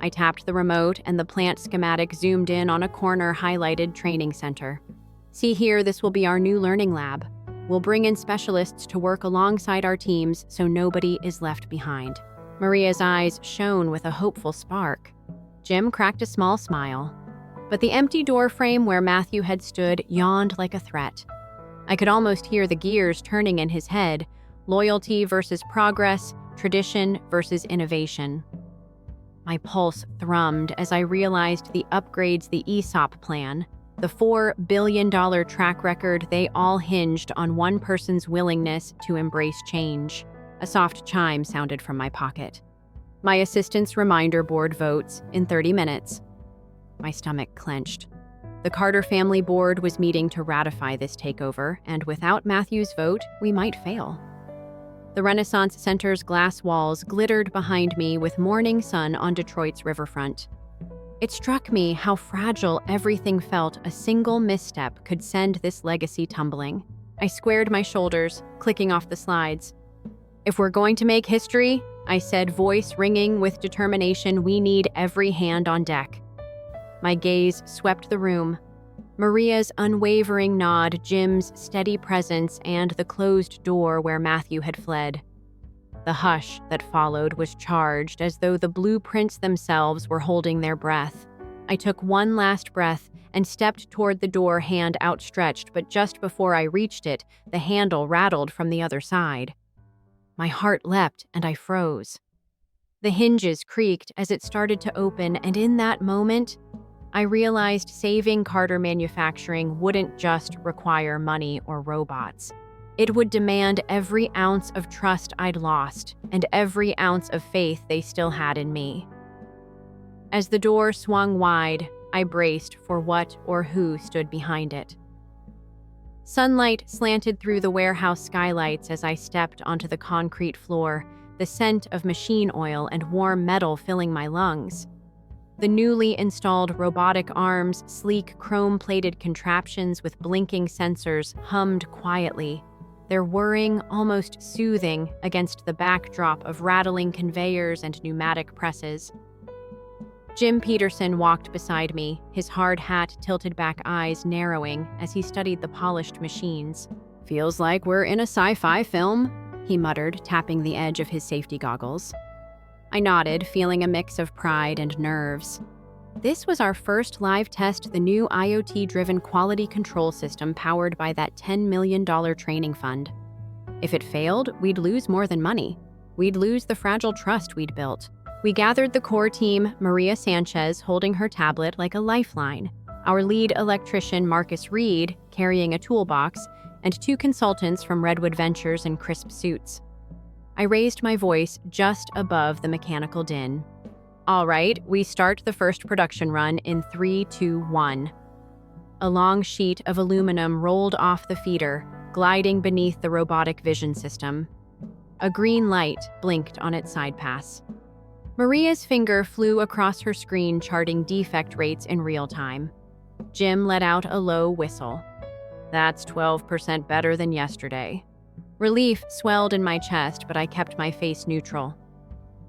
I tapped the remote and the plant schematic zoomed in on a corner highlighted training center. "See here, this will be our new learning lab. We'll bring in specialists to work alongside our teams so nobody is left behind." Maria's eyes shone with a hopeful spark. Jim cracked a small smile. But the empty doorframe where Matthew had stood yawned like a threat. I could almost hear the gears turning in his head, loyalty versus progress, tradition versus innovation. My pulse thrummed as I realized the upgrades, the ESOP plan, the $4 billion track record, they all hinged on one person's willingness to embrace change. A soft chime sounded from my pocket. My assistant's reminder board votes in 30 minutes. My stomach clenched. The Carter family board was meeting to ratify this takeover, and without Matthew's vote, we might fail. The Renaissance Center's glass walls glittered behind me with morning sun on Detroit's riverfront. It struck me how fragile everything felt. A single misstep could send this legacy tumbling. I squared my shoulders, clicking off the slides. "If we're going to make history," I said, voice ringing with determination, "we need every hand on deck." My gaze swept the room. Maria's unwavering nod, Jim's steady presence, and the closed door where Matthew had fled. The hush that followed was charged, as though the blueprints themselves were holding their breath. I took one last breath and stepped toward the door, hand outstretched, but just before I reached it, the handle rattled from the other side. My heart leapt and I froze. The hinges creaked as it started to open, and in that moment, I realized saving Carter Manufacturing wouldn't just require money or robots. It would demand every ounce of trust I'd lost and every ounce of faith they still had in me. As the door swung wide, I braced for what or who stood behind it. Sunlight slanted through the warehouse skylights as I stepped onto the concrete floor, the scent of machine oil and warm metal filling my lungs. The newly installed robotic arms, sleek chrome-plated contraptions with blinking sensors, hummed quietly, their whirring almost soothing against the backdrop of rattling conveyors and pneumatic presses. Jim Peterson walked beside me, his hard hat tilted back, eyes narrowing as he studied the polished machines. "Feels like we're in a sci-fi film," he muttered, tapping the edge of his safety goggles. I nodded, feeling a mix of pride and nerves. This was our first live test, the new IoT-driven quality control system powered by that $10 million training fund. If it failed, we'd lose more than money. We'd lose the fragile trust we'd built. We gathered the core team, Maria Sanchez holding her tablet like a lifeline, our lead electrician Marcus Reed carrying a toolbox, and 2 consultants from Redwood Ventures in crisp suits. I raised my voice just above the mechanical din. "All right, we start the first production run in 3, 2, 1. A long sheet of aluminum rolled off the feeder, gliding beneath the robotic vision system. A green light blinked on its side pass. Maria's finger flew across her screen, charting defect rates in real time. Jim let out a low whistle. "That's 12% better than yesterday." Relief swelled in my chest, but I kept my face neutral.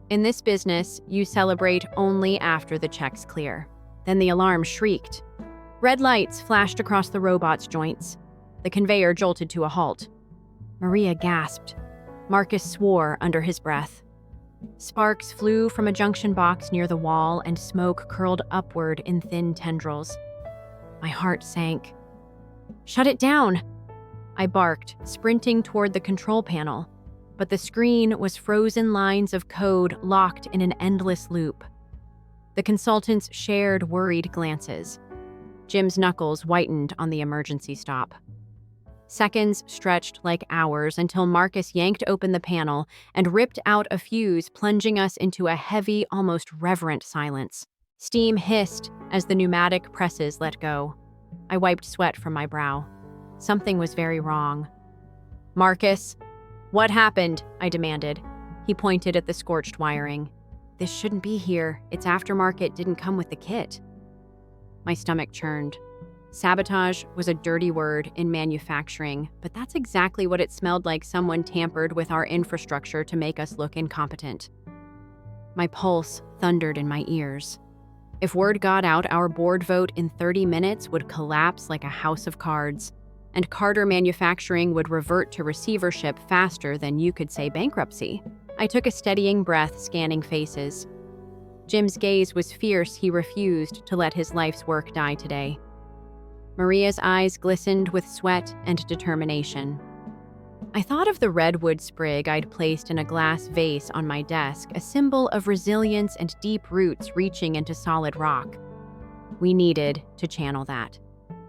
In this business, you celebrate only after the checks clear. Then the alarm shrieked. Red lights flashed across the robot's joints. The conveyor jolted to a halt. Maria gasped. Marcus swore under his breath. Sparks flew from a junction box near the wall, and smoke curled upward in thin tendrils. My heart sank. "Shut it down!" I barked, sprinting toward the control panel, but the screen was frozen lines of code locked in an endless loop. The consultants shared worried glances. Jim's knuckles whitened on the emergency stop. Seconds stretched like hours until Marcus yanked open the panel and ripped out a fuse, plunging us into a heavy, almost reverent silence. Steam hissed as the pneumatic presses let go. I wiped sweat from my brow. Something was very wrong. "Marcus, what happened?" I demanded. He pointed at the scorched wiring. "This shouldn't be here. Its aftermarket didn't come with the kit." My stomach churned. Sabotage was a dirty word in manufacturing, but that's exactly what it smelled like. Someone tampered with our infrastructure to make us look incompetent. My pulse thundered in my ears. If word got out, our board vote in 30 minutes would collapse like a house of cards, and Carter Manufacturing would revert to receivership faster than you could say bankruptcy. I took a steadying breath, scanning faces. Jim's gaze was fierce. He refused to let his life's work die today. Maria's eyes glistened with sweat and determination. I thought of the redwood sprig I'd placed in a glass vase on my desk, a symbol of resilience and deep roots reaching into solid rock. We needed to channel that.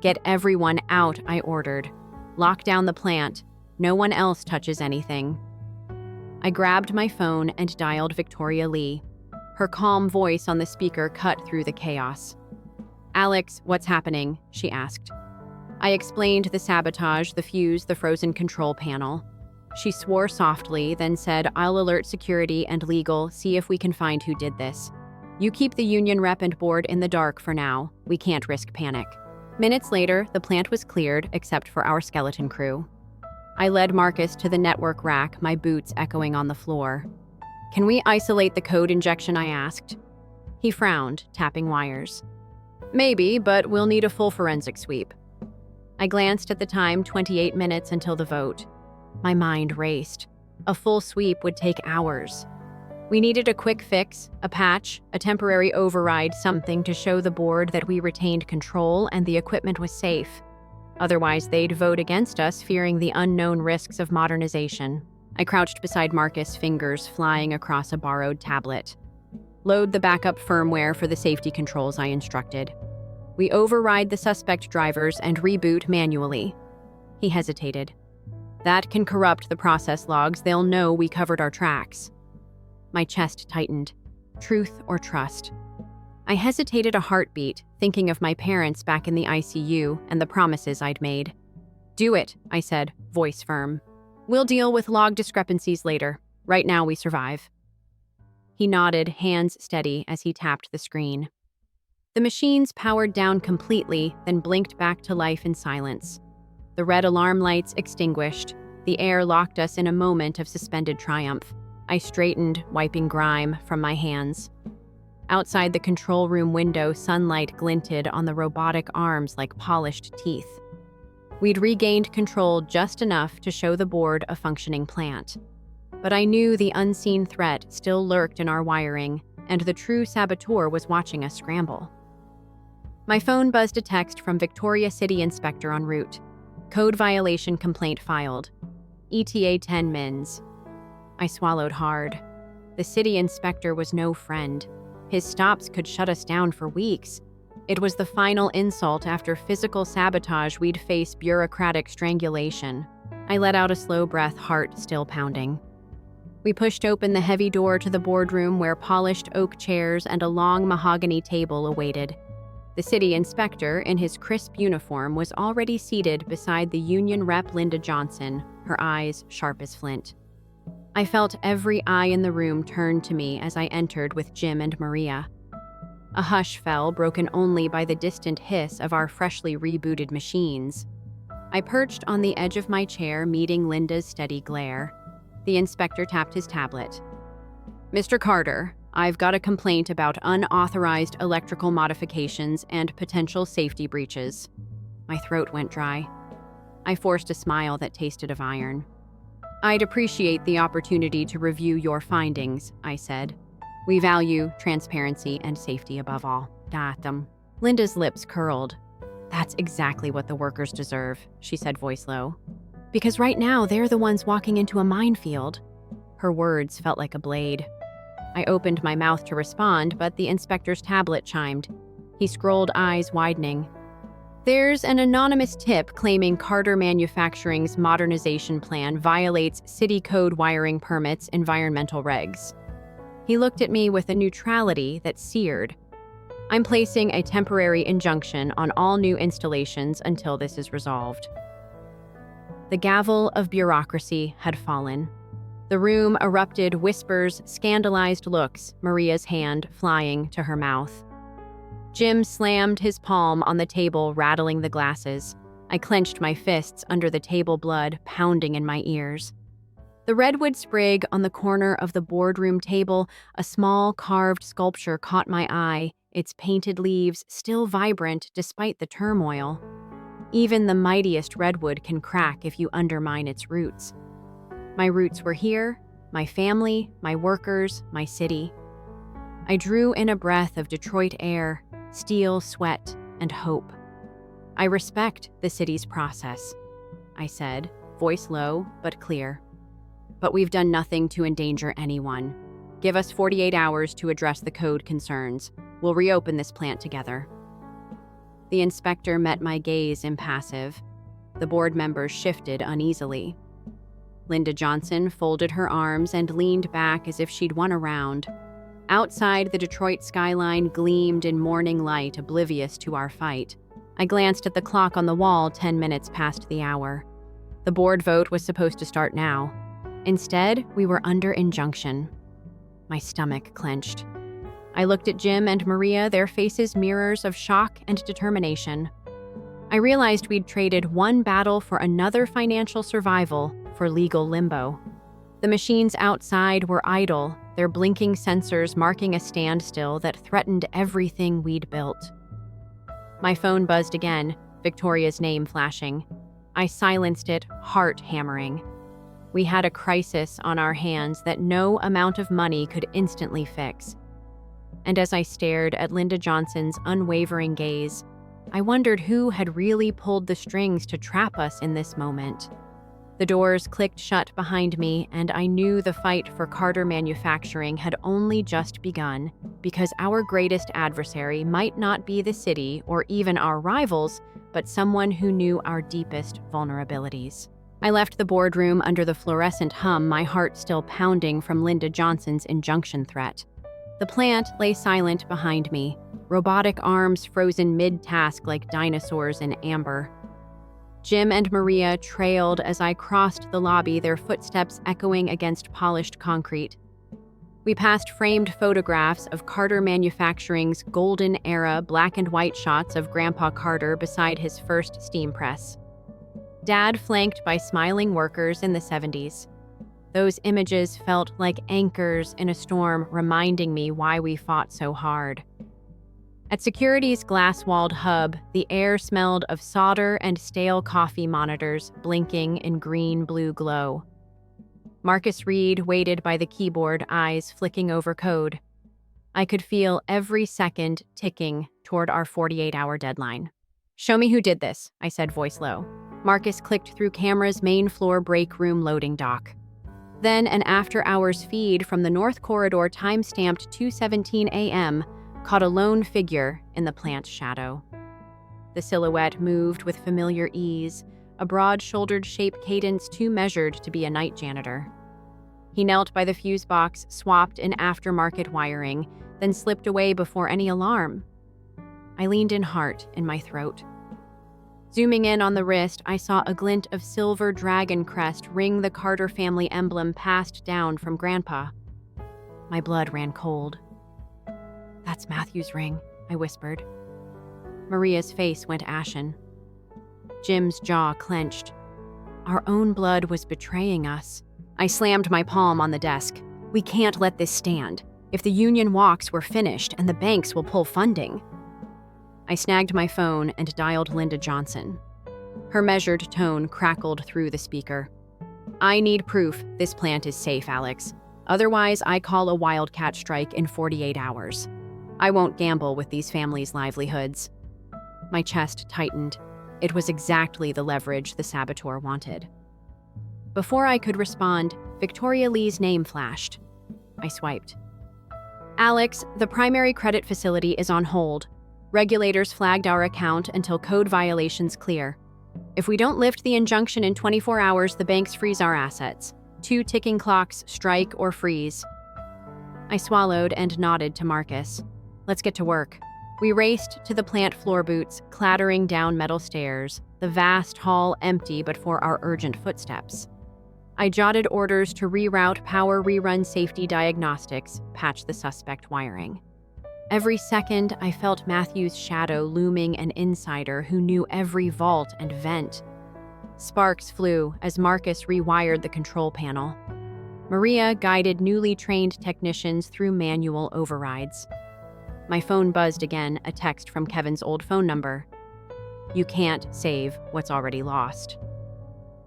"Get everyone out," I ordered. "Lock down the plant. No one else touches anything." I grabbed my phone and dialed Victoria Lee. Her calm voice on the speaker cut through the chaos. "Alex, what's happening?" she asked. I explained the sabotage, the fuse, the frozen control panel. She swore softly, then said, "I'll alert security and legal, see if we can find who did this. You keep the union rep and board in the dark for now. We can't risk panic." Minutes later, the plant was cleared, except for our skeleton crew. I led Marcus to the network rack, my boots echoing on the floor. "Can we isolate the code injection?" I asked. He frowned, tapping wires. "Maybe, but we'll need a full forensic sweep." I glanced at the time, 28 minutes until the vote. My mind raced. A full sweep would take hours. We needed a quick fix, a patch, a temporary override, something to show the board that we retained control and the equipment was safe. Otherwise, they'd vote against us, fearing the unknown risks of modernization. I crouched beside Marcus, fingers flying across a borrowed tablet. "Load the backup firmware for the safety controls," I instructed. "We override the suspect drivers and reboot manually." He hesitated. "That can corrupt the process logs. They'll know we covered our tracks." My chest tightened. Truth or trust? I hesitated a heartbeat, thinking of my parents back in the ICU and the promises I'd made. "Do it," I said, voice firm. "We'll deal with log discrepancies later. Right now we survive." He nodded, hands steady as he tapped the screen. The machines powered down completely, then blinked back to life in silence. The red alarm lights extinguished. The air locked us in a moment of suspended triumph. I straightened, wiping grime from my hands. Outside the control room window, sunlight glinted on the robotic arms like polished teeth. We'd regained control just enough to show the board a functioning plant. But I knew the unseen threat still lurked in our wiring, and the true saboteur was watching us scramble. My phone buzzed a text from Victoria City Inspector en route. "Code violation complaint filed. ETA 10 mins." I swallowed hard. The city inspector was no friend. His stops could shut us down for weeks. It was the final insult. After physical sabotage, we'd face bureaucratic strangulation. I let out a slow breath, heart still pounding. We pushed open the heavy door to the boardroom where polished oak chairs and a long mahogany table awaited. The city inspector, in his crisp uniform, was already seated beside the union rep Linda Johnson, her eyes sharp as flint. I felt every eye in the room turn to me as I entered with Jim and Maria. A hush fell, broken only by the distant hiss of our freshly rebooted machines. I perched on the edge of my chair, meeting Linda's steady glare. The inspector tapped his tablet. "Mr. Carter, I've got a complaint about unauthorized electrical modifications and potential safety breaches." My throat went dry. I forced a smile that tasted of iron. "I'd appreciate the opportunity to review your findings," I said. "We value transparency and safety above all." Datum. Linda's lips curled. "That's exactly what the workers deserve," she said, voice low. "Because right now they're the ones walking into a minefield." Her words felt like a blade. I opened my mouth to respond, but the inspector's tablet chimed. He scrolled, eyes widening. There's an anonymous tip claiming Carter Manufacturing's modernization plan violates city code wiring permits environmental regs. He looked at me with a neutrality that seared. I'm placing a temporary injunction on all new installations until this is resolved. The gavel of bureaucracy had fallen. The room erupted whispers, scandalized looks, Maria's hand flying to her mouth. Jim slammed his palm on the table, rattling the glasses. I clenched my fists under the table, blood pounding in my ears. The redwood sprig on the corner of the boardroom table, a small carved sculpture, caught my eye, its painted leaves still vibrant despite the turmoil. Even the mightiest redwood can crack if you undermine its roots. My roots were here, my family, my workers, my city. I drew in a breath of Detroit air, steel, sweat, and hope. I respect the city's process, I said, voice low but clear. But we've done nothing to endanger anyone. Give us 48 hours to address the code concerns. We'll reopen this plant together. The inspector met my gaze impassive. The board members shifted uneasily. Linda Johnson folded her arms and leaned back as if she'd won a round. Outside, the Detroit skyline gleamed in morning light, oblivious to our fight. I glanced at the clock on the wall, 10 minutes past the hour. The board vote was supposed to start now. Instead, we were under injunction. My stomach clenched. I looked at Jim and Maria, their faces mirrors of shock and determination. I realized we'd traded one battle for another, financial survival for legal limbo. The machines outside were idle, their blinking sensors marking a standstill that threatened everything we'd built. My phone buzzed again, Victoria's name flashing. I silenced it, heart hammering. We had a crisis on our hands that no amount of money could instantly fix. And as I stared at Linda Johnson's unwavering gaze, I wondered who had really pulled the strings to trap us in this moment. The doors clicked shut behind me, and I knew the fight for Carter Manufacturing had only just begun, because our greatest adversary might not be the city or even our rivals, but someone who knew our deepest vulnerabilities. I left the boardroom under the fluorescent hum, my heart still pounding from Linda Johnson's injunction threat. The plant lay silent behind me, robotic arms frozen mid-task like dinosaurs in amber. Jim and Maria trailed as I crossed the lobby, their footsteps echoing against polished concrete. We passed framed photographs of Carter Manufacturing's golden era black and white shots of Grandpa Carter beside his first steam press. Dad flanked by smiling workers in the 70s. Those images felt like anchors in a storm, reminding me why we fought so hard. At security's glass-walled hub, the air smelled of solder and stale coffee monitors blinking in green-blue glow. Marcus Reed waited by the keyboard, eyes flicking over code. I could feel every second ticking toward our 48-hour deadline. "Show me who did this," I said, voice low. Marcus clicked through camera's main floor break room loading dock. Then an after-hours feed from the North Corridor, time-stamped 2:17 a.m., caught a lone figure in the plant's shadow. The silhouette moved with familiar ease, a broad-shouldered shape cadence too measured to be a night janitor. He knelt by the fuse box, swapped in aftermarket wiring, then slipped away before any alarm. I leaned in, heart in my throat. Zooming in on the wrist, I saw a glint of silver dragon crest ring the Carter family emblem passed down from Grandpa. My blood ran cold. "That's Matthew's ring," I whispered. Maria's face went ashen. Jim's jaw clenched. Our own blood was betraying us. I slammed my palm on the desk. "We can't let this stand. If the union walks, we're finished, and the banks will pull funding." I snagged my phone and dialed Linda Johnson. Her measured tone crackled through the speaker. "I need proof this plant is safe, Alex. Otherwise, I call a wildcat strike in 48 hours. I won't gamble with these families' livelihoods." My chest tightened. It was exactly the leverage the saboteur wanted. Before I could respond, Victoria Lee's name flashed. I swiped. "Alex, the primary credit facility is on hold. Regulators flagged our account until code violations clear. If we don't lift the injunction in 24 hours, the banks freeze our assets. 2 ticking clocks, strike or freeze. I swallowed and nodded to Marcus. Let's get to work. We raced to the plant floor boots, clattering down metal stairs, the vast hall empty but for our urgent footsteps. I jotted orders to reroute power rerun safety diagnostics, patch the suspect wiring. Every second, I felt Matthew's shadow looming an insider who knew every vault and vent. Sparks flew as Marcus rewired the control panel. Maria guided newly trained technicians through manual overrides. My phone buzzed again, a text from Kevin's old phone number. You can't save what's already lost.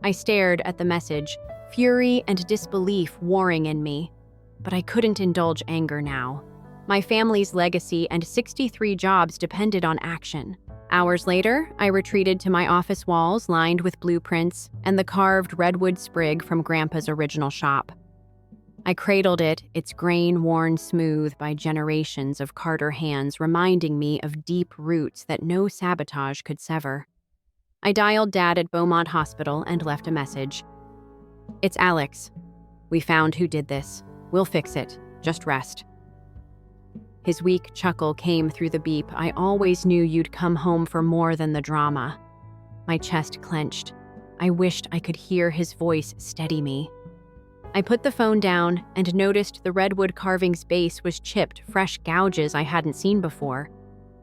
I stared at the message, fury and disbelief warring in me. But I couldn't indulge anger now. My family's legacy and 63 jobs depended on action. Hours later, I retreated to my office walls lined with blueprints and the carved redwood sprig from Grandpa's original shop. I cradled it, its grain worn smooth by generations of Carter hands, reminding me of deep roots that no sabotage could sever. I dialed Dad at Beaumont Hospital and left a message. It's Alex. We found who did this. We'll fix it. Just rest. His weak chuckle came through the beep. I always knew you'd come home for more than the drama. My chest clenched. I wished I could hear his voice steady me. I put the phone down and noticed the redwood carving's base was chipped, fresh gouges I hadn't seen before.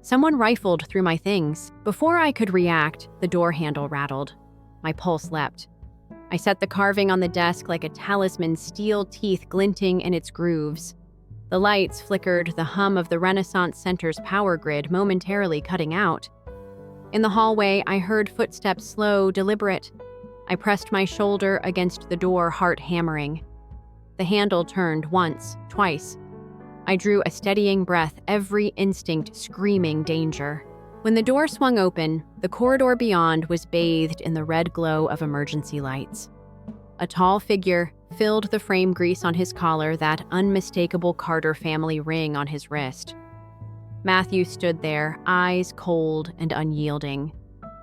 Someone rifled through my things. Before I could react, the door handle rattled. My pulse leapt. I set the carving on the desk like a talisman, steel teeth glinting in its grooves. The lights flickered, the hum of the Renaissance Center's power grid momentarily cutting out. In the hallway, I heard footsteps slow, deliberate. I pressed my shoulder against the door, heart hammering. The handle turned once, twice. I drew a steadying breath, every instinct screaming danger. When the door swung open, the corridor beyond was bathed in the red glow of emergency lights. A tall figure filled the frame grease on his collar, that unmistakable Carter family ring on his wrist. Matthew stood there, eyes cold and unyielding.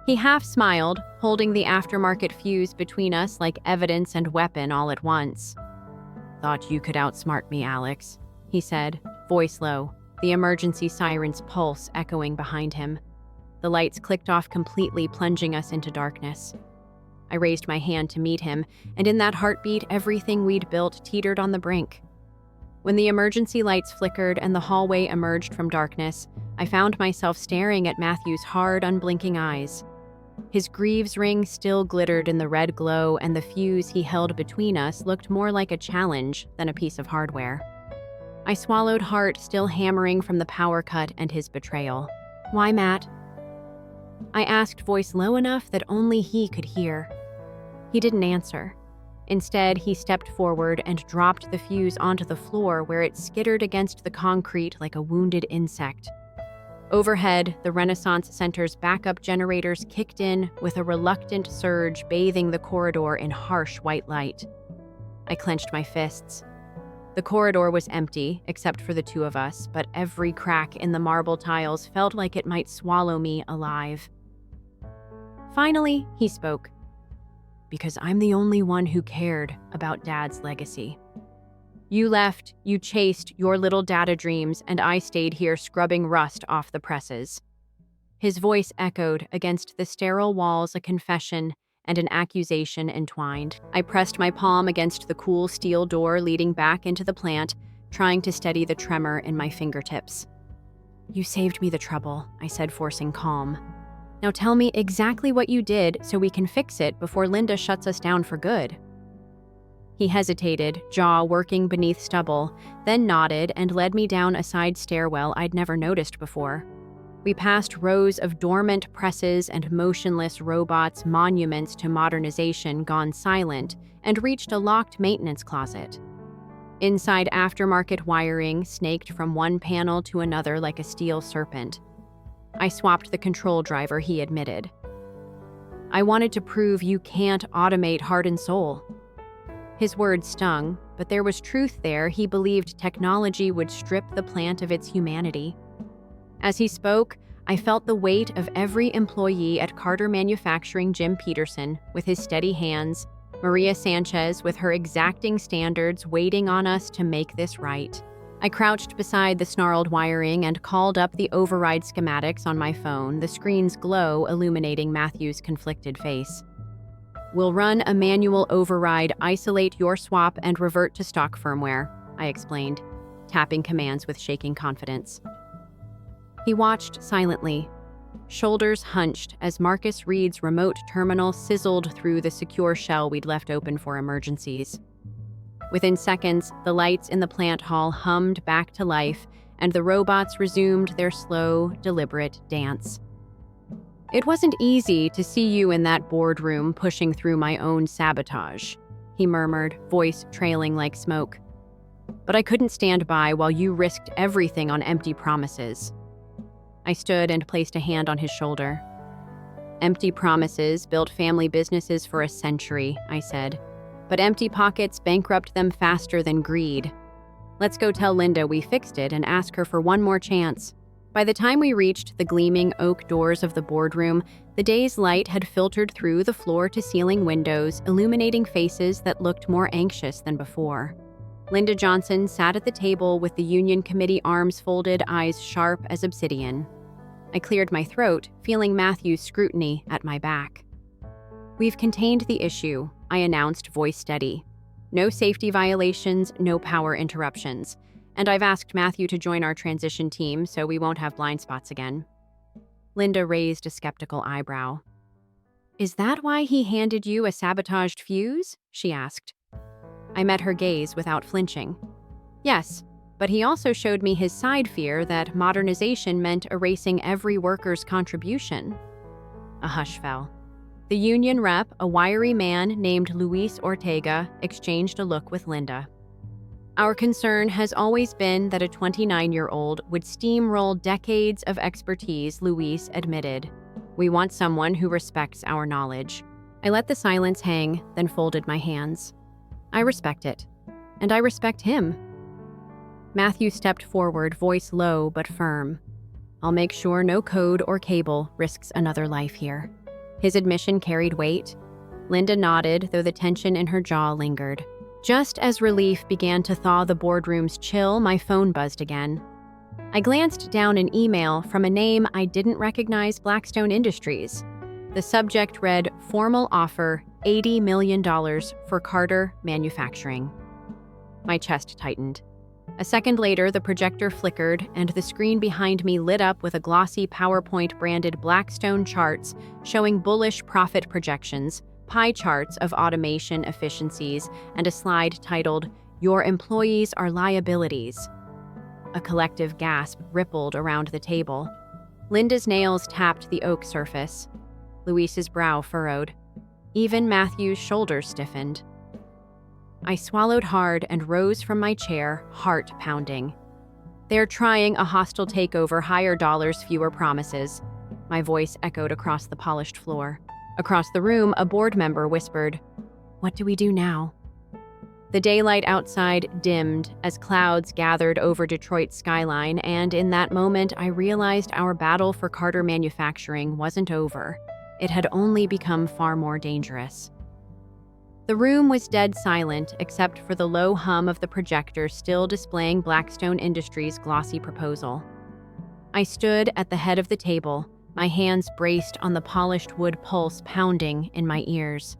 He half smiled, holding the aftermarket fuse between us like evidence and weapon all at once. Thought you could outsmart me, Alex, he said, voice low, the emergency siren's pulse echoing behind him. The lights clicked off completely, plunging us into darkness. I raised my hand to meet him, and in that heartbeat, everything we'd built teetered on the brink. When the emergency lights flickered and the hallway emerged from darkness, I found myself staring at Matthew's hard, unblinking eyes. His greaves ring still glittered in the red glow, and the fuse he held between us looked more like a challenge than a piece of hardware. I swallowed, heart still hammering from the power cut and his betrayal. Why, Matt? I asked, voice low enough that only he could hear. He didn't answer. Instead, he stepped forward and dropped the fuse onto the floor, where it skittered against the concrete like a wounded insect. Overhead, the Renaissance Center's backup generators kicked in with a reluctant surge, bathing the corridor in harsh white light. I clenched my fists. The corridor was empty, except for the two of us, but every crack in the marble tiles felt like it might swallow me alive. Finally, he spoke. Because I'm the only one who cared about Dad's legacy. You left, you chased your little data dreams, and I stayed here scrubbing rust off the presses. His voice echoed against the sterile walls, a confession and an accusation entwined. I pressed my palm against the cool steel door leading back into the plant, trying to steady the tremor in my fingertips. You saved me the trouble, I said, forcing calm. Now tell me exactly what you did so we can fix it before Linda shuts us down for good. He hesitated, jaw working beneath stubble, then nodded and led me down a side stairwell I'd never noticed before. We passed rows of dormant presses and motionless robots, monuments to modernization gone silent, and reached a locked maintenance closet. Inside, aftermarket wiring snaked from one panel to another like a steel serpent. I swapped the control driver, he admitted. I wanted to prove you can't automate heart and soul. His words stung, but there was truth there. He believed technology would strip the plant of its humanity. As he spoke, I felt the weight of every employee at Carter Manufacturing: Jim Peterson, with his steady hands, Maria Sanchez, with her exacting standards, waiting on us to make this right. I crouched beside the snarled wiring and called up the override schematics on my phone, the screen's glow illuminating Matthew's conflicted face. "We'll run a manual override, isolate your swap, and revert to stock firmware," I explained, tapping commands with shaking confidence. He watched silently, shoulders hunched as Marcus Reed's remote terminal sizzled through the secure shell we'd left open for emergencies. Within seconds, the lights in the plant hall hummed back to life, and the robots resumed their slow, deliberate dance. "It wasn't easy to see you in that boardroom pushing through my own sabotage," he murmured, voice trailing like smoke. "But I couldn't stand by while you risked everything on empty promises." I stood and placed a hand on his shoulder. "Empty promises built family businesses for a century," I said. "But empty pockets bankrupt them faster than greed. Let's go tell Linda we fixed it and ask her for one more chance." By the time we reached the gleaming oak doors of the boardroom, the day's light had filtered through the floor-to-ceiling windows, illuminating faces that looked more anxious than before. Linda Johnson sat at the table with the union committee arms folded, eyes sharp as obsidian. I cleared my throat, feeling Matthew's scrutiny at my back. "We've contained the issue," I announced, voice steady. "No safety violations, no power interruptions. And I've asked Matthew to join our transition team so we won't have blind spots again." Linda raised a skeptical eyebrow. "Is that why he handed you a sabotaged fuse?" she asked. I met her gaze without flinching. "Yes, but he also showed me his side fear that modernization meant erasing every worker's contribution." A hush fell. The union rep, a wiry man named Luis Ortega, exchanged a look with Linda. "Our concern has always been that a 29-year-old would steamroll decades of expertise," Luis admitted. "We want someone who respects our knowledge." I let the silence hang, then folded my hands. I respect it. And I respect him. Matthew stepped forward, voice low but firm. "I'll make sure no code or cable risks another life here." His admission carried weight. Linda nodded, though the tension in her jaw lingered. Just as relief began to thaw the boardroom's chill, my phone buzzed again. I glanced down an email from a name I didn't recognize: Blackstone Industries. The subject read, "Formal offer, $80 million for Carter Manufacturing." My chest tightened. A second later, the projector flickered, and the screen behind me lit up with a glossy PowerPoint-branded Blackstone charts showing bullish profit projections, pie charts of automation efficiencies, and a slide titled, "Your employees are liabilities." A collective gasp rippled around the table. Linda's nails tapped the oak surface. Luis's brow furrowed. Even Matthew's shoulders stiffened. I swallowed hard and rose from my chair, heart pounding. "They're trying a hostile takeover, higher dollars, fewer promises." My voice echoed across the polished floor. Across the room, a board member whispered, "What do we do now?" The daylight outside dimmed as clouds gathered over Detroit's skyline, and in that moment I realized our battle for Carter Manufacturing wasn't over. It had only become far more dangerous. The room was dead silent except for the low hum of the projector still displaying Blackstone Industries' glossy proposal. I stood at the head of the table, my hands braced on the polished wood pulse pounding in my ears.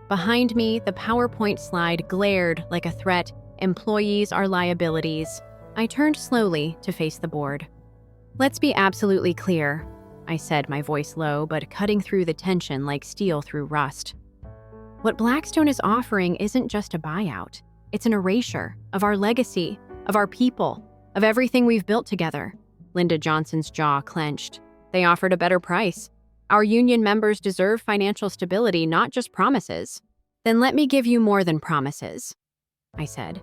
Behind me, the PowerPoint slide glared like a threat. "Employees are liabilities." I turned slowly to face the board. "Let's be absolutely clear," I said, my voice low but cutting through the tension like steel through rust. "What Blackstone is offering isn't just a buyout. It's an erasure of our legacy, of our people, of everything we've built together." Linda Johnson's jaw clenched. "They offered a better price. Our union members deserve financial stability, not just promises." "Then let me give you more than promises," I said.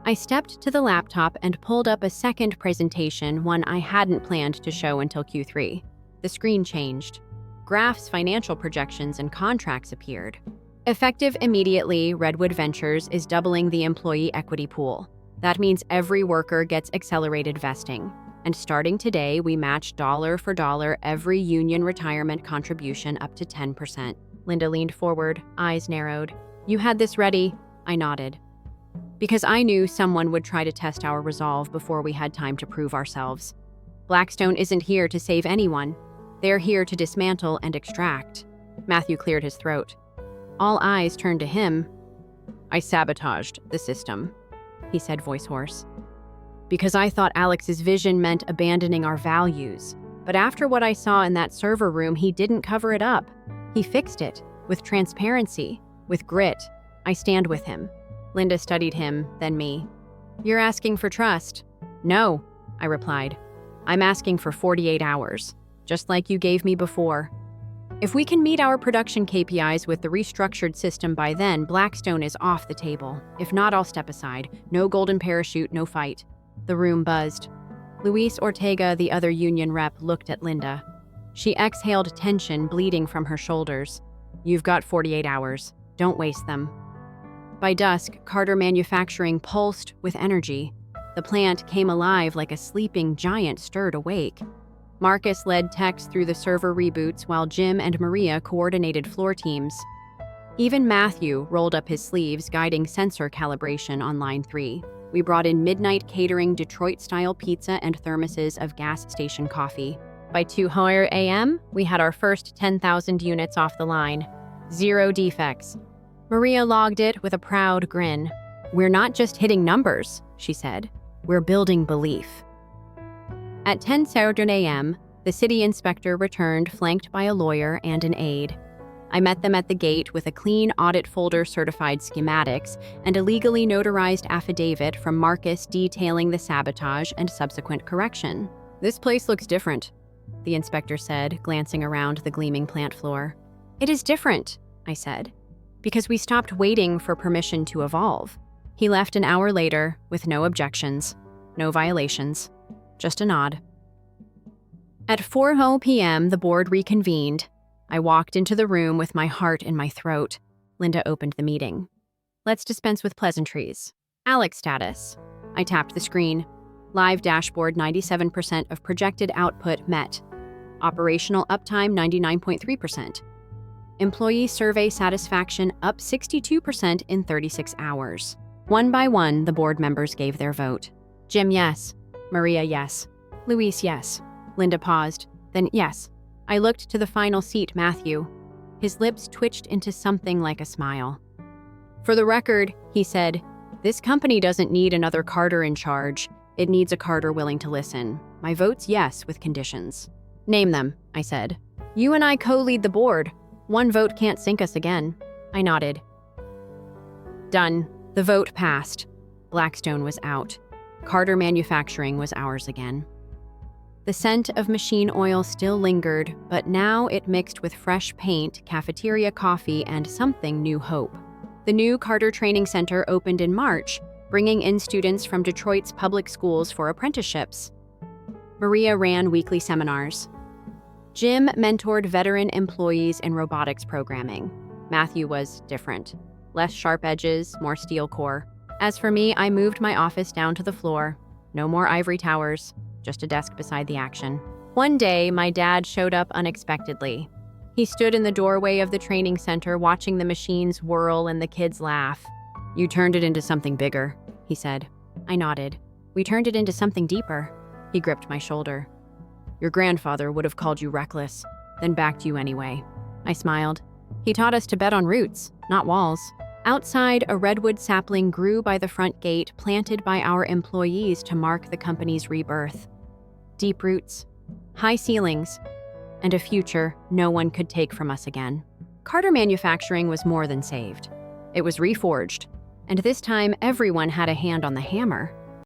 I stepped to the laptop and pulled up a second presentation, one I hadn't planned to show until Q3. The screen changed. Graphs, financial projections, and contracts appeared. Effective immediately, Redwood Ventures is doubling the employee equity pool. That means every worker gets accelerated vesting. And starting today, we match dollar for dollar every union retirement contribution up to 10%. Linda leaned forward, eyes narrowed. You had this ready? I nodded. Because I knew someone would try to test our resolve before we had time to prove ourselves. Blackstone isn't here to save anyone. They're here to dismantle and extract. Matthew cleared his throat. All eyes turned to him. I sabotaged the system, he said, voice hoarse. Because I thought Alex's vision meant abandoning our values. But after what I saw in that server room, he didn't cover it up. He fixed it, with transparency, with grit. I stand with him. Linda studied him, then me. You're asking for trust? No, I replied. I'm asking for 48 hours, just like you gave me before. If we can meet our production KPIs with the restructured system by then, Blackstone is off the table. If not, I'll step aside. No golden parachute, no fight. The room buzzed. Luis Ortega, the other union rep, looked at Linda. She exhaled tension bleeding from her shoulders. You've got 48 hours. Don't waste them. By dusk, Carter Manufacturing pulsed with energy. The plant came alive like a sleeping giant stirred awake. Marcus led techs through the server reboots while Jim and Maria coordinated floor teams. Even Matthew rolled up his sleeves, guiding sensor calibration on line 3. We brought in midnight catering, Detroit-style pizza, and thermoses of gas station coffee. By 2 a.m., we had our first 10,000 units off the line. 0 defects. Maria logged it with a proud grin. We're not just hitting numbers, she said. We're building belief. At 10 a.m., the city inspector returned, flanked by a lawyer and an aide. I met them at the gate with a clean audit folder certified schematics and a legally notarized affidavit from Marcus detailing the sabotage and subsequent correction. This place looks different, the inspector said, glancing around the gleaming plant floor. It is different, I said, because we stopped waiting for permission to evolve. He left an hour later with no objections, no violations, just a nod. At 4 p.m., the board reconvened. I walked into the room with my heart in my throat. Linda opened the meeting. Let's dispense with pleasantries. Alex status. I tapped the screen. Live dashboard, 97% of projected output met. Operational uptime, 99.3%. Employee survey satisfaction up 62% in 36 hours. One by one, the board members gave their vote. Jim, yes. Maria, yes. Luis, yes. Linda paused. Then, yes. I looked to the final seat, Matthew. His lips twitched into something like a smile. For the record, he said, this company doesn't need another Carter in charge. It needs a Carter willing to listen. My vote's yes, with conditions. Name them, I said. You and I co-lead the board. One vote can't sink us again. I nodded. Done. The vote passed. Blackstone was out. Carter Manufacturing was ours again. The scent of machine oil still lingered, but now it mixed with fresh paint, cafeteria coffee, and something new hope. The new Carter Training Center opened in March, bringing in students from Detroit's public schools for apprenticeships. Maria ran weekly seminars. Jim mentored veteran employees in robotics programming. Matthew was different. Less sharp edges, more steel core. As for me, I moved my office down to the floor. No more ivory towers. Just a desk beside the action. One day, my dad showed up unexpectedly. He stood in the doorway of the training center watching the machines whirl and the kids laugh. You turned it into something bigger, he said. I nodded. We turned it into something deeper. He gripped my shoulder. Your grandfather would have called you reckless, then backed you anyway. I smiled. He taught us to bet on roots, not walls. Outside, a redwood sapling grew by the front gate, planted by our employees to mark the company's rebirth. Deep roots, high ceilings, and a future no one could take from us again. Carter Manufacturing was more than saved. It was reforged, and this time everyone had a hand on the hammer.